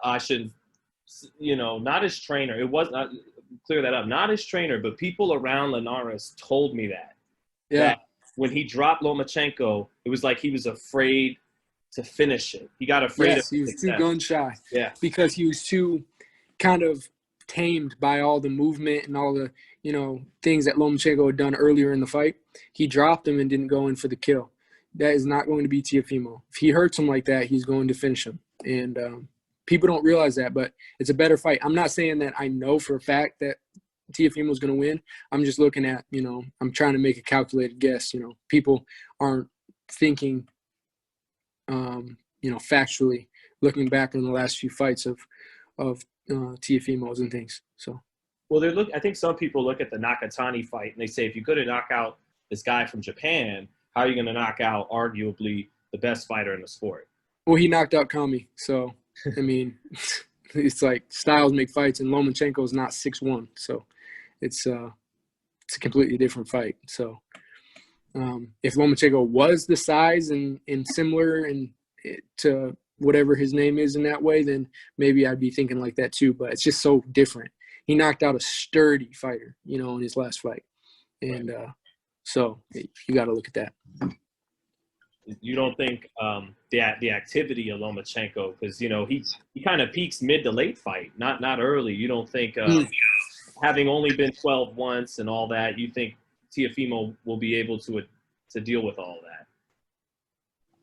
C: I should, not his trainer. It was not, clear that up. Not his trainer, but people around Linares told me that.
D: Yeah.
C: That when he dropped Lomachenko, it was like he was afraid to finish it. He got afraid of
D: he was too gun shy.
C: Yeah.
D: Because he was too kind of tamed by all the movement and all the, things that Lomachenko had done earlier in the fight. He dropped him and didn't go in for the kill. That is not going to be Teofimo. If he hurts him like that, he's going to finish him. And people don't realize that, but it's a better fight. I'm not saying that I know for a fact that Teofimo is going to win. I'm just looking at, I'm trying to make a calculated guess. People aren't thinking, factually, looking back on the last few fights of Teofimo's and things. So,
C: well, I think some people look at the Nakatani fight and they say, if you couldn't knock out this guy from Japan, how are you going to knock out arguably the best fighter in the sport?
D: Well, he knocked out Kami, so I mean, it's like styles make fights, and Lomachenko is not 6'1", so it's a completely different fight. So if Lomachenko was the size and similar to whatever his name is in that way, then maybe I'd be thinking like that too. But it's just so different. He knocked out a sturdy fighter, in his last fight, and so you got to look at that.
C: You don't think the activity of Lomachenko, because he kind of peaks mid to late fight, not early. You don't think having only been 12 once and all that, you think Teofimo will be able to deal with all that?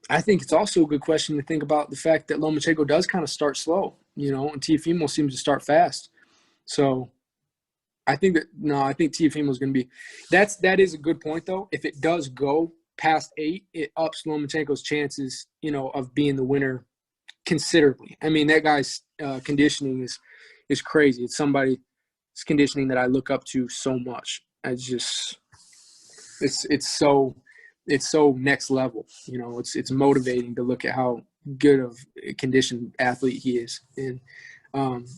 D: I think it's also a good question to think about the fact that Lomachenko does kind of start slow, and Teofimo seems to start fast. So I think Teofimo is going to be – that is a good point, though. If it does go past 8, it ups Lomachenko's chances, of being the winner considerably. I mean, that guy's conditioning is crazy. It's somebody's conditioning that I look up to so much. It's so next level. It's motivating to look at how good of a conditioned athlete he is. And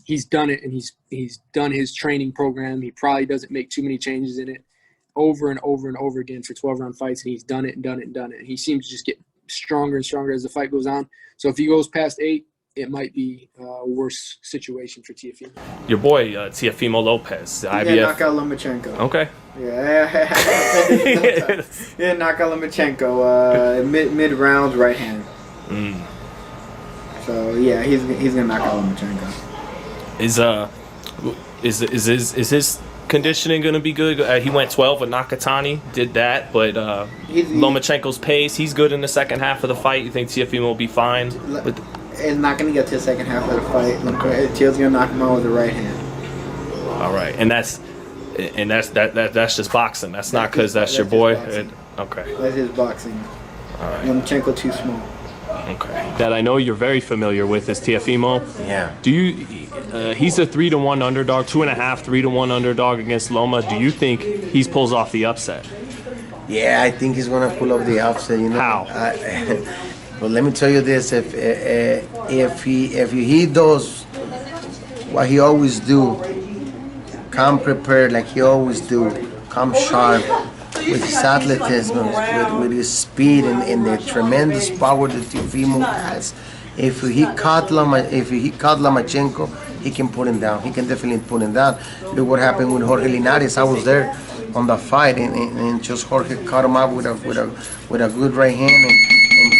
D: he's done it, and he's done his training program. He probably doesn't make too many changes in it. over and over and over again for 12-round fights, and he's done it and done it and done it. He seems to just get stronger and stronger as the fight goes on. So if he goes past 8, it might be a worse situation for Teofimo.
C: Your boy, Teofimo Lopez, the IBF.
G: Yeah, knock out Lomachenko.
C: Okay.
G: Yeah, yeah, knock out Lomachenko. Mid rounds, right hand. So yeah, he's gonna knock out Lomachenko.
C: Is his conditioning gonna be good? He went 12 with Nakatani, did that, but Lomachenko's pace, he's good in the second half of the fight. You think Teofimo will be fine?
G: It's not gonna get to the second half of the fight. Teofimo's gonna knock him out with the right hand.
C: All right, and that's just boxing. That's not because that's your boy. Okay.
G: That's his boxing.
C: All right.
G: Lomachenko too small.
C: Okay. That I know you're very familiar with is Teofimo.
L: Yeah.
C: Do you? He's a 3-1 underdog, 2.5, 3-1 underdog against Loma. Do you think he pulls off the upset?
L: Yeah, I think he's gonna pull off the upset. You know
C: how?
L: But let me tell you this: if he does what he always do, come prepared like he always do, come sharp with his athleticism, with his speed and the tremendous power that Teofimo has. If he caught Lomachenko, he can put him down. He can definitely put him down. Look what happened with Jorge Linares. I was there on the fight, and just Jorge caught him up with a good right hand and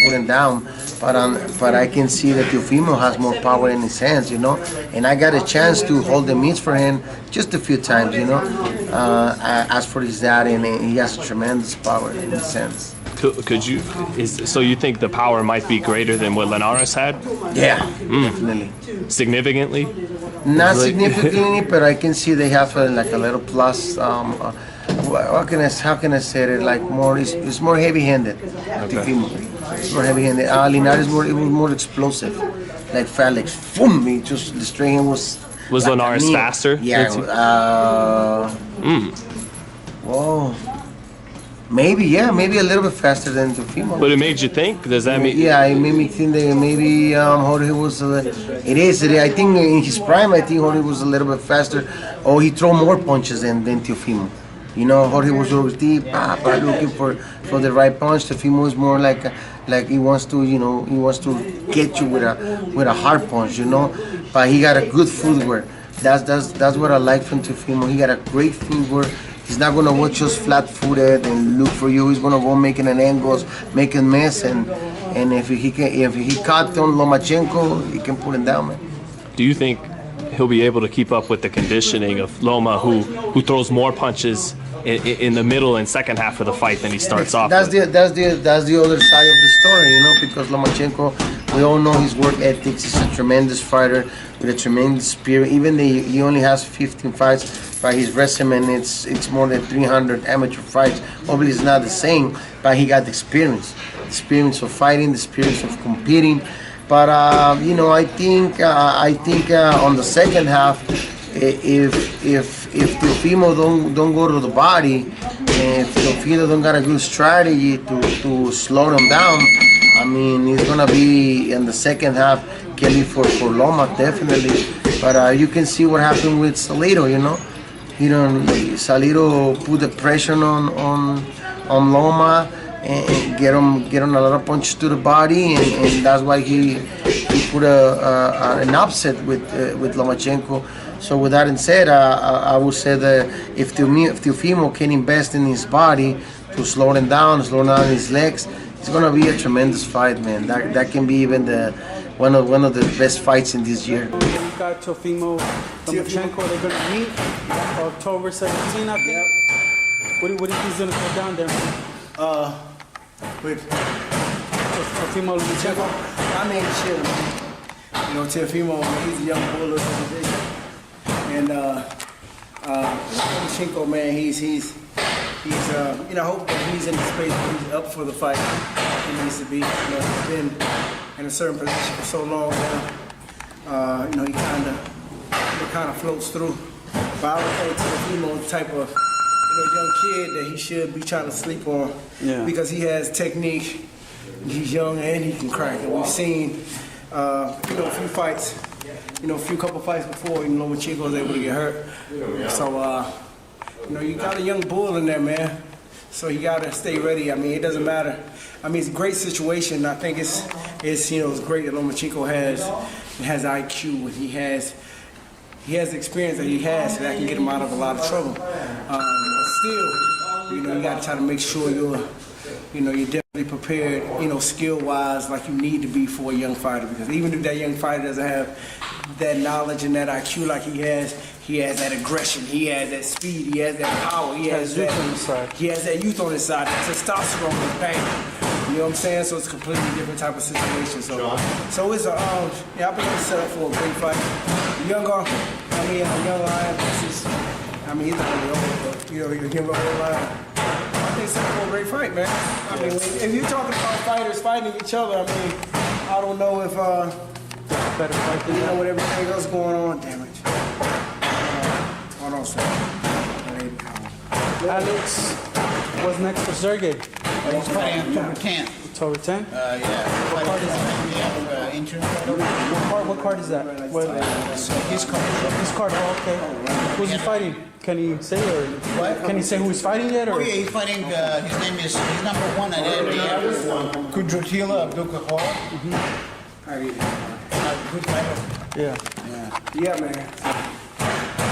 L: put him down. But I can see that Teofimo has more power in his hands, you know. And I got a chance to hold the mitts for him just a few times, you know. As for his dad, and he has tremendous power in his hands.
C: So you think the power might be greater than what Linares had?
L: Yeah, definitely.
C: Significantly?
L: Not significantly, but I can see they have like a little plus. How can I say it? Like more, it's more heavy-handed. Okay. It's more heavy-handed. Linares it was more explosive, like Felix. Boom! He just the straight hand was.
C: Was
L: like
C: Linares faster?
L: Yeah. Whoa. Maybe a little bit faster than Teofimo.
C: But it made you think? Does that mean?
L: Yeah, it made me think that maybe Jorge was. I think in his prime, I think Jorge was a little bit faster. Or he threw more punches than Teofimo. You know, Jorge was always deep, looking for the right punch. Teofimo is more like he wants to, you know, get you with a hard punch, you know. But he got a good footwork. That's what I like from Teofimo. He got a great footwork. He's not gonna watch just flat-footed and look for you. He's gonna go making an angles, making mess, and if he caught on Lomachenko, he can put him down, man.
C: Do you think he'll be able to keep up with the conditioning of Loma, who throws more punches in the middle and second half of the fight than he starts off?
L: That's the other side of the story, you know, because Lomachenko, we all know his work ethics. He's a tremendous fighter with a tremendous spirit. Even though he only has 15 fights. By his resume, it's more than 300 amateur fights. Obviously, it's not the same, but he got the experience of fighting, the experience of competing. But you know, I think on the second half, if Teofimo don't go to the body, and if Teofimo don't got a good strategy to slow them down, I mean, it's gonna be in the second half killing for Loma definitely. But you can see what happened with Salido, you know. Salido put the pressure on Loma and get him a lot of punches to the body, and that's why he put an upset with Lomachenko. So with that said, I would say that if Teofimo can invest in his body to slow down his legs, it's gonna be a tremendous fight, man. That can be even one of the best fights in this year.
M: We've got Teofimo Lomachenko. They're going to meet October 17th, I think. What do you think is going to go down there? With Teofimo Lomachenko?
G: I mean, shit, you know, Teofimo, he's a young bull of the division. And Lomachenko, man, he's you know, I hope that he's in the space where he's up for the fight he needs to be. You know, he's been in a certain position for so long now. You know, he kind of floats through. But I would say Teofimo type of, you know, young kid that he should be trying to sleep on, because he has technique. He's young and he can crack. And we've seen, you know, a few fights, you know, couple fights before, you know, Lomachenko was able to get hurt. So You know, you got a young bull in there, man. So you got to stay ready. I mean, it doesn't matter. I mean, it's a great situation. I think it's great that Lomachenko has IQ and he has the experience that he has, so that can get him out of a lot of trouble. But still, you know, you got to try to make sure you're definitely prepared, skill-wise, like you need to be for a young fighter. Because even if that young fighter doesn't have that knowledge and that IQ like he has that aggression, he has that speed, he has that power, he has that youth on his side, that testosterone is bang. You know what I'm saying? So it's a completely different type of situation. So it's I believe it's set up for a great fight. A young lion versus, he's not really old, but he's a young lion. I think it's set up for a great fight, man. I mean, if you're talking about fighters fighting each other, I mean, I don't know if
M: better fight than
G: with everything else going on. Damn it. Hold on, sir.
M: Alex, what's next for Sergey?
J: He's fighting October 10th.
M: October 10th?
J: Yeah.
M: What card is that? What card is that?
J: His card.
M: His card, okay. Who's he fighting? Can he say Can he say who he's fighting yet? Or?
J: Oh yeah, he's fighting, his name is, he's number 1 at MGM. Kudratila Abdul-Kahar. Good fighter.
G: Yeah, man.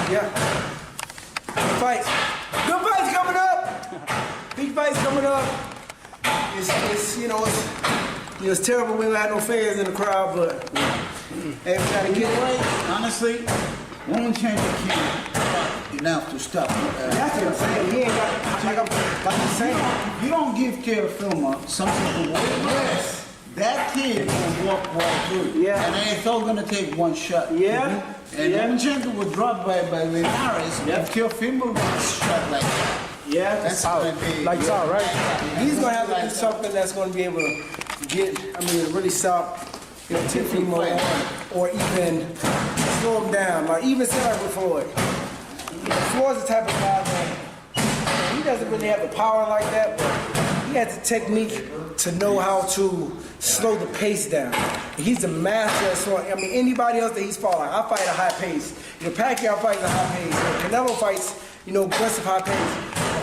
G: Yeah. Good fights. Good fights coming up. Big fights coming up. It's terrible we don't have no fans in the crowd, but hey, we gotta get it right.
J: Honestly, Lomachenko can't fight enough to stop.
G: That's what I'm saying. He ain't got, like I'm saying.
J: You don't give Teofimo something to work with. That kid will walk right through.
G: Yeah.
J: And it's all gonna take one shot.
G: Yeah.
J: And Lomachenko was dropped by Linares.
G: Yeah.
J: If Teofimo was shot like that.
G: Yeah,
J: that's gonna be
G: lights out, right? He's gonna have to do something that's gonna be able to really stop, Teofimo or even slow him down. Like even say like with Floyd. Floyd's the type of guy that he doesn't really have the power like that, but he has the technique to know how to slow the pace down. He's the master at slowing. Anybody else that he's fought, like I fight at a high pace. Pacquiao fights at a high pace. Canelo fights, aggressive high pace.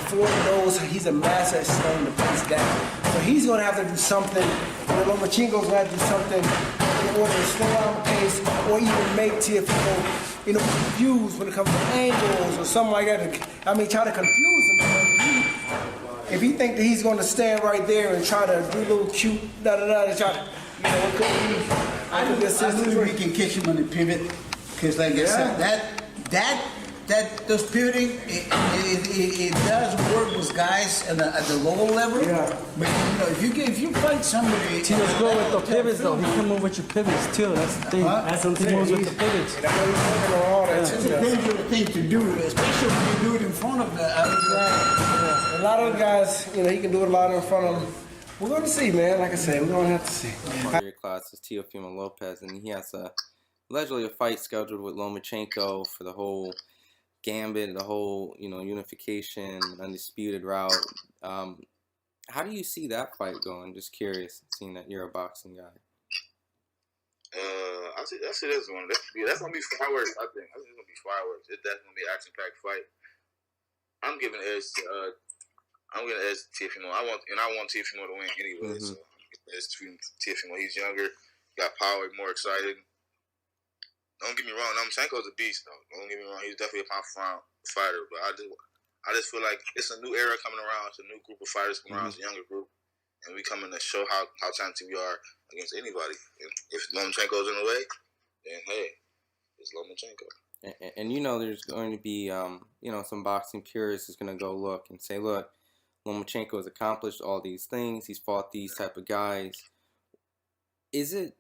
G: Floyd knows he's a master at slowing the pace down. So he's going to have to do something. Lomachenko's going to have to do something in order to slow down the pace or even make Teofimo, confused when it comes to angles or something like that. Try to confuse him. If he think that he's going to stand right there and try to do a little cute da-da-da, try to, it could be,
J: I believe we can catch him on the pivot. Because like I said, those pivoting, it does work with guys at the lower level. Yeah. But if you fight somebody,
M: Tio's good with the pivots though. He can move with your pivots too. That's the thing. He moves with the pivots.
J: It's a dangerous thing to do, especially when you do it in front of the.
G: A lot of the guys, he can do it a lot in front of them. We're going to see, man. Like I said, we're going to have to see.
P: Your class is Teofimo Lopez, and he has allegedly a fight scheduled with Lomachenko for the whole gambit, the whole unification, undisputed route. How do you see that fight going? Just curious, seeing that you're a boxing guy.
T: I see this one. That's gonna be fireworks. I think it's gonna be fireworks. It's definitely gonna be an action-packed fight. I'm giving edge to Teofimo. I want Teofimo to win anyway. So I'm giving edge to Teofimo. He's younger, got power, more excited. Don't get me wrong, Lomachenko's a beast though. Don't get me wrong, he's definitely a pound-for-pound fighter. But I just feel like it's a new era coming around. It's a new group of fighters coming around. It's a younger group, and we coming to show how talented we are against anybody. And if Lomachenko's in the way, then hey, it's Lomachenko.
P: And there's going to be some boxing purists is going to go look and say, look, Lomachenko has accomplished all these things. He's fought these type of guys. Is it,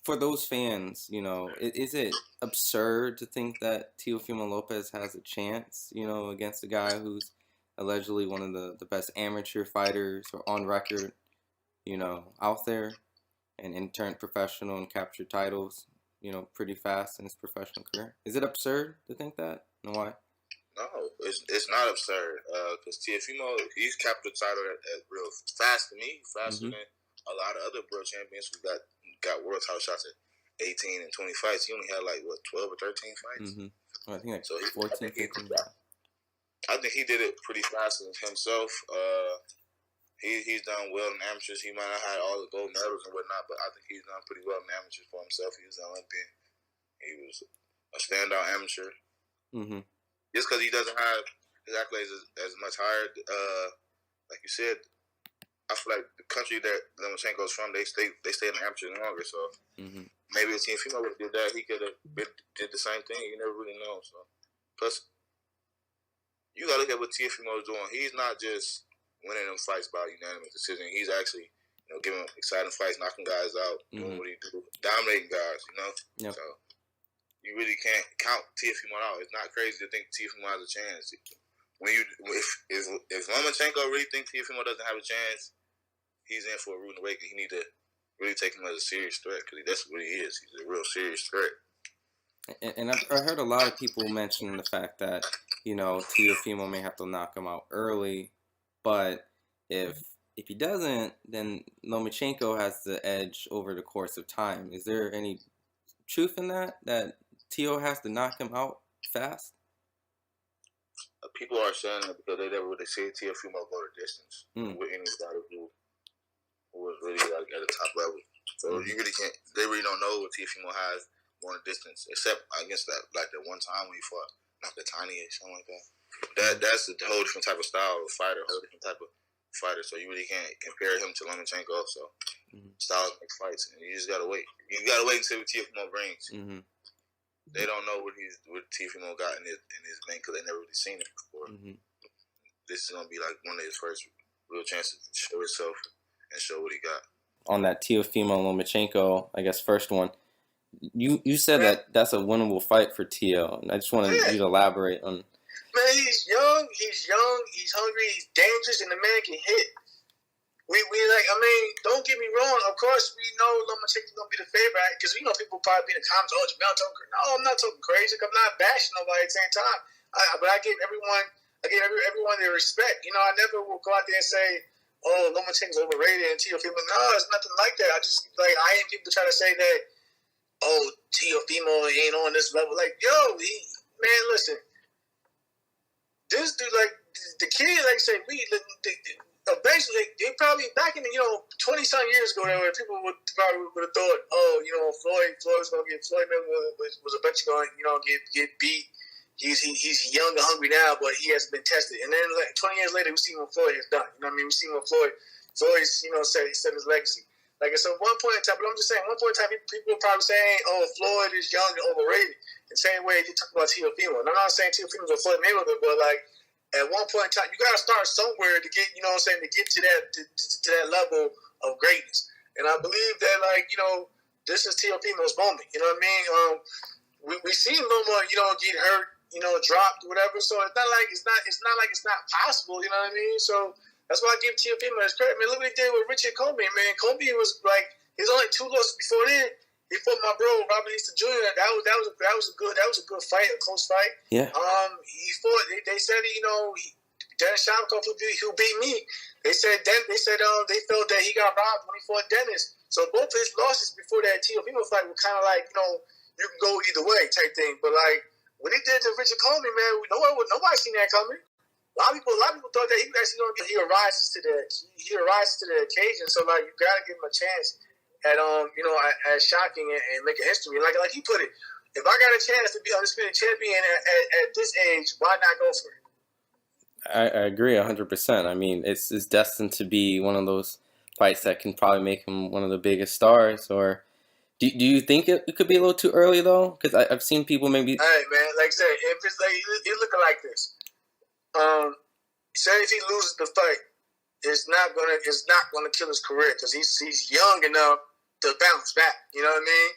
P: for those fans, is it absurd to think that Teofimo Lopez has a chance, against a guy who's allegedly one of the best amateur fighters or on record, out there, and turned professional and captured titles, pretty fast in his professional career? Is it absurd to think that? And why?
T: No, it's not absurd. Because Teofimo, he's captured the title at real fast to me, faster than a lot of other world champions who got world title shots at 18 and 20 fights. He only had 12 or 13 fights.
P: I think 14, 15.
T: I think he did it pretty fast himself. He's done well in amateurs. He might not have all the gold medals and whatnot, but I think he's done pretty well in amateurs for himself. He was an Olympian. He was a standout amateur.
P: Mm-hmm.
T: Just because he doesn't have his accolades as much higher, like you said, I feel like the country that Lomachenko's from, they stay in the amateurs longer. So maybe if Teofimo would have did that, he could have did the same thing. You never really know. So plus, you gotta look at what Teofimo's doing. He's not just winning them fights by unanimous decision. He's actually, giving exciting fights, knocking guys out, doing what he do, dominating guys.
P: Yep.
T: So you really can't count Teofimo out. It's not crazy to think Teofimo has a chance. If Lomachenko really thinks Teofimo doesn't have a chance, he's in for a rude awakening. He need to really take him as a serious threat because that's what he is. He's a real serious threat.
P: And I heard a lot of people mention the fact that Teofimo may have to knock him out early. But if he doesn't, then Lomachenko has the edge over the course of time. Is there any truth in that Teo has to knock him out fast?
T: People are saying that because they never really see Teofimo go the distance with anybody who was really like at the top level. So you really can't. They really don't know what Teofimo has going the distance, except against that one time when he fought Nakatani or something like that. That's a whole different type of style of fighter, a whole different type of fighter. So you really can't compare him to Lomachenko. So styles make fights, and you just gotta wait. You gotta wait until what Teofimo brings. They don't know what Teofimo got in his vein because they never really seen it before. This is gonna be like one of his first real chances to show himself and show what he got. On
P: that Teofimo Lomachenko, I guess first one, you said that's a winnable fight for Teo, and I just wanted you to elaborate on.
B: Man, he's young, he's hungry, he's dangerous, and the man can hit. Don't get me wrong, of course we know Lomachenko's going to be the favorite, because people probably be in the comments, Jamel talking crazy. No, I'm not talking crazy, I'm not bashing nobody at the same time. But I give everyone their respect. I never will go out there and say, oh, Lomachenko's overrated and Teofimo. No, it's nothing like that. I ain't people try to say that, oh, Teofimo ain't on this level. Like, yo, man, listen. This dude, like the kid, like I say, eventually they probably back in the 20-some years ago, where people would have thought, oh, Floyd was gonna get Floyd was eventually going get beat. He's young and hungry now, but he hasn't been tested. And then 20 years later, we see what Floyd has done. We see what Floyd's set his legacy. Like I said, one point in time, but I'm just saying, one point in time, people are probably saying, oh, Floyd is young and overrated. The same way you talk about Teofimo. And I'm not saying Teofimo's a Floyd Mayweather, but like at one point in time, you gotta start somewhere to get, to get to that level of greatness. And I believe that this is Teofimo's moment. You know what I mean? We seen Loma, get hurt, dropped, whatever. So it's not like it's not possible. You know what I mean? So that's why I give Teofimo his credit. Man, look what he did with Richard Colby. Man, Colby was like his only 2 losses before then. He fought my bro Robert Easter Jr. That was a good fight, a close fight.
P: Yeah.
B: He fought. They said Dennis Shavkov who beat me. They felt that he got robbed when he fought Dennis. So both his losses before that Teofimo fight were kind of like you can go either way type thing. But like when he did to Richard Coleman, man, nobody seen that coming. A lot of people thought that he was actually he arises to the occasion. So like you gotta give him a chance at at shocking and making history. Like he put it, if I got a chance to be undisputed champion at this age, why not go for it?
P: I agree 100%. I mean, it's destined to be one of those fights that can probably make him one of the biggest stars. Or do you think it could be a little too early though? Because I've seen people maybe.
B: Hey man, like I said, if it's like it's looking like this, say if he loses the fight, it's not gonna kill his career because he's young enough to bounce back. You know what I mean?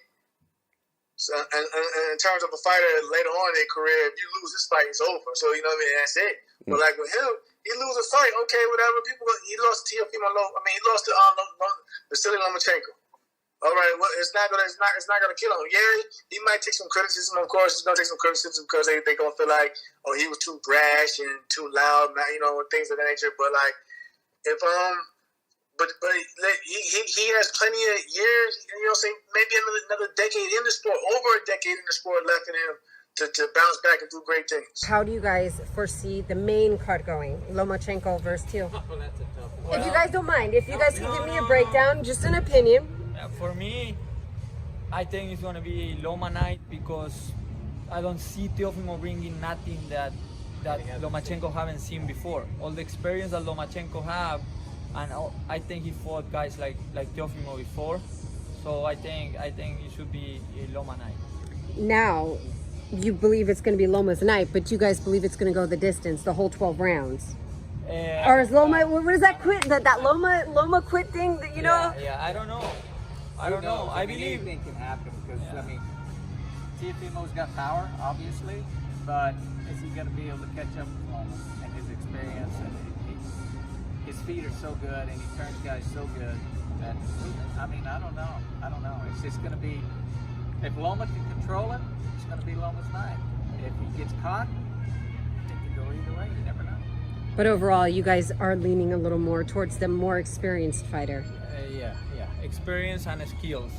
B: So, and in terms of a fighter later on in their career, if you lose this fight, it's over. So you know what I mean? That's it. But like with him, he lose a fight, okay, whatever. He lost to Teofimo. He lost to Vasily Lomachenko. All right, well, it's not gonna kill him. Yeah, he might take some criticism. Of course, he's gonna take some criticism because they gonna feel like, oh, he was too brash and too loud, things of that nature. But like, if But he has plenty of years, maybe another decade in the sport, over a decade in the sport left in him to bounce back and do great things.
V: How do you guys foresee the main card going? Lomachenko versus Teo. If you guys don't mind, if you guys can give me a breakdown, just an opinion.
E: For me, I think it's going to be Loma night because I don't see Teofimo bringing nothing that Lomachenko haven't seen before. All the experience that Lomachenko have, and I think he fought guys like Teofimo before. So I think it should be Loma night. Now,
V: You believe it's going to be Loma's night, but you guys believe it's going to go the distance, the whole 12 rounds. Or is Loma, what is that quit? That Loma quit thing that, you know?
E: Yeah, I don't know. I believe
I: anything can happen because, I mean, Teofimo's got power, obviously, but is he going to be able to catch up with Loma and his experience? And his feet are so good and he turns guys so good that, I mean, I don't know. It's just going to be, if Loma can control him, it's going to be Loma's night. If he gets caught, it could go either way. You never know.
V: But overall, you guys are leaning a little more towards the more experienced fighter.
E: Yeah. Experience and skills.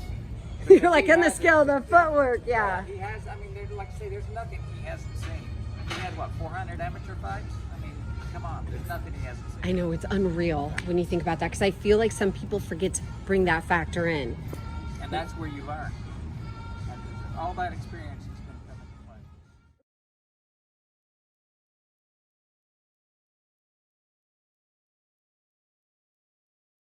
V: You're like on the scale, the footwork, yeah.
I: He has, I mean, like I say, there's nothing he hasn't seen. He had, 400 amateur fights? I mean, come on, there's nothing he hasn't seen.
V: I know, it's unreal when you think about that, because I feel like some people forget to bring that factor in.
I: And that's where you learn. All that experience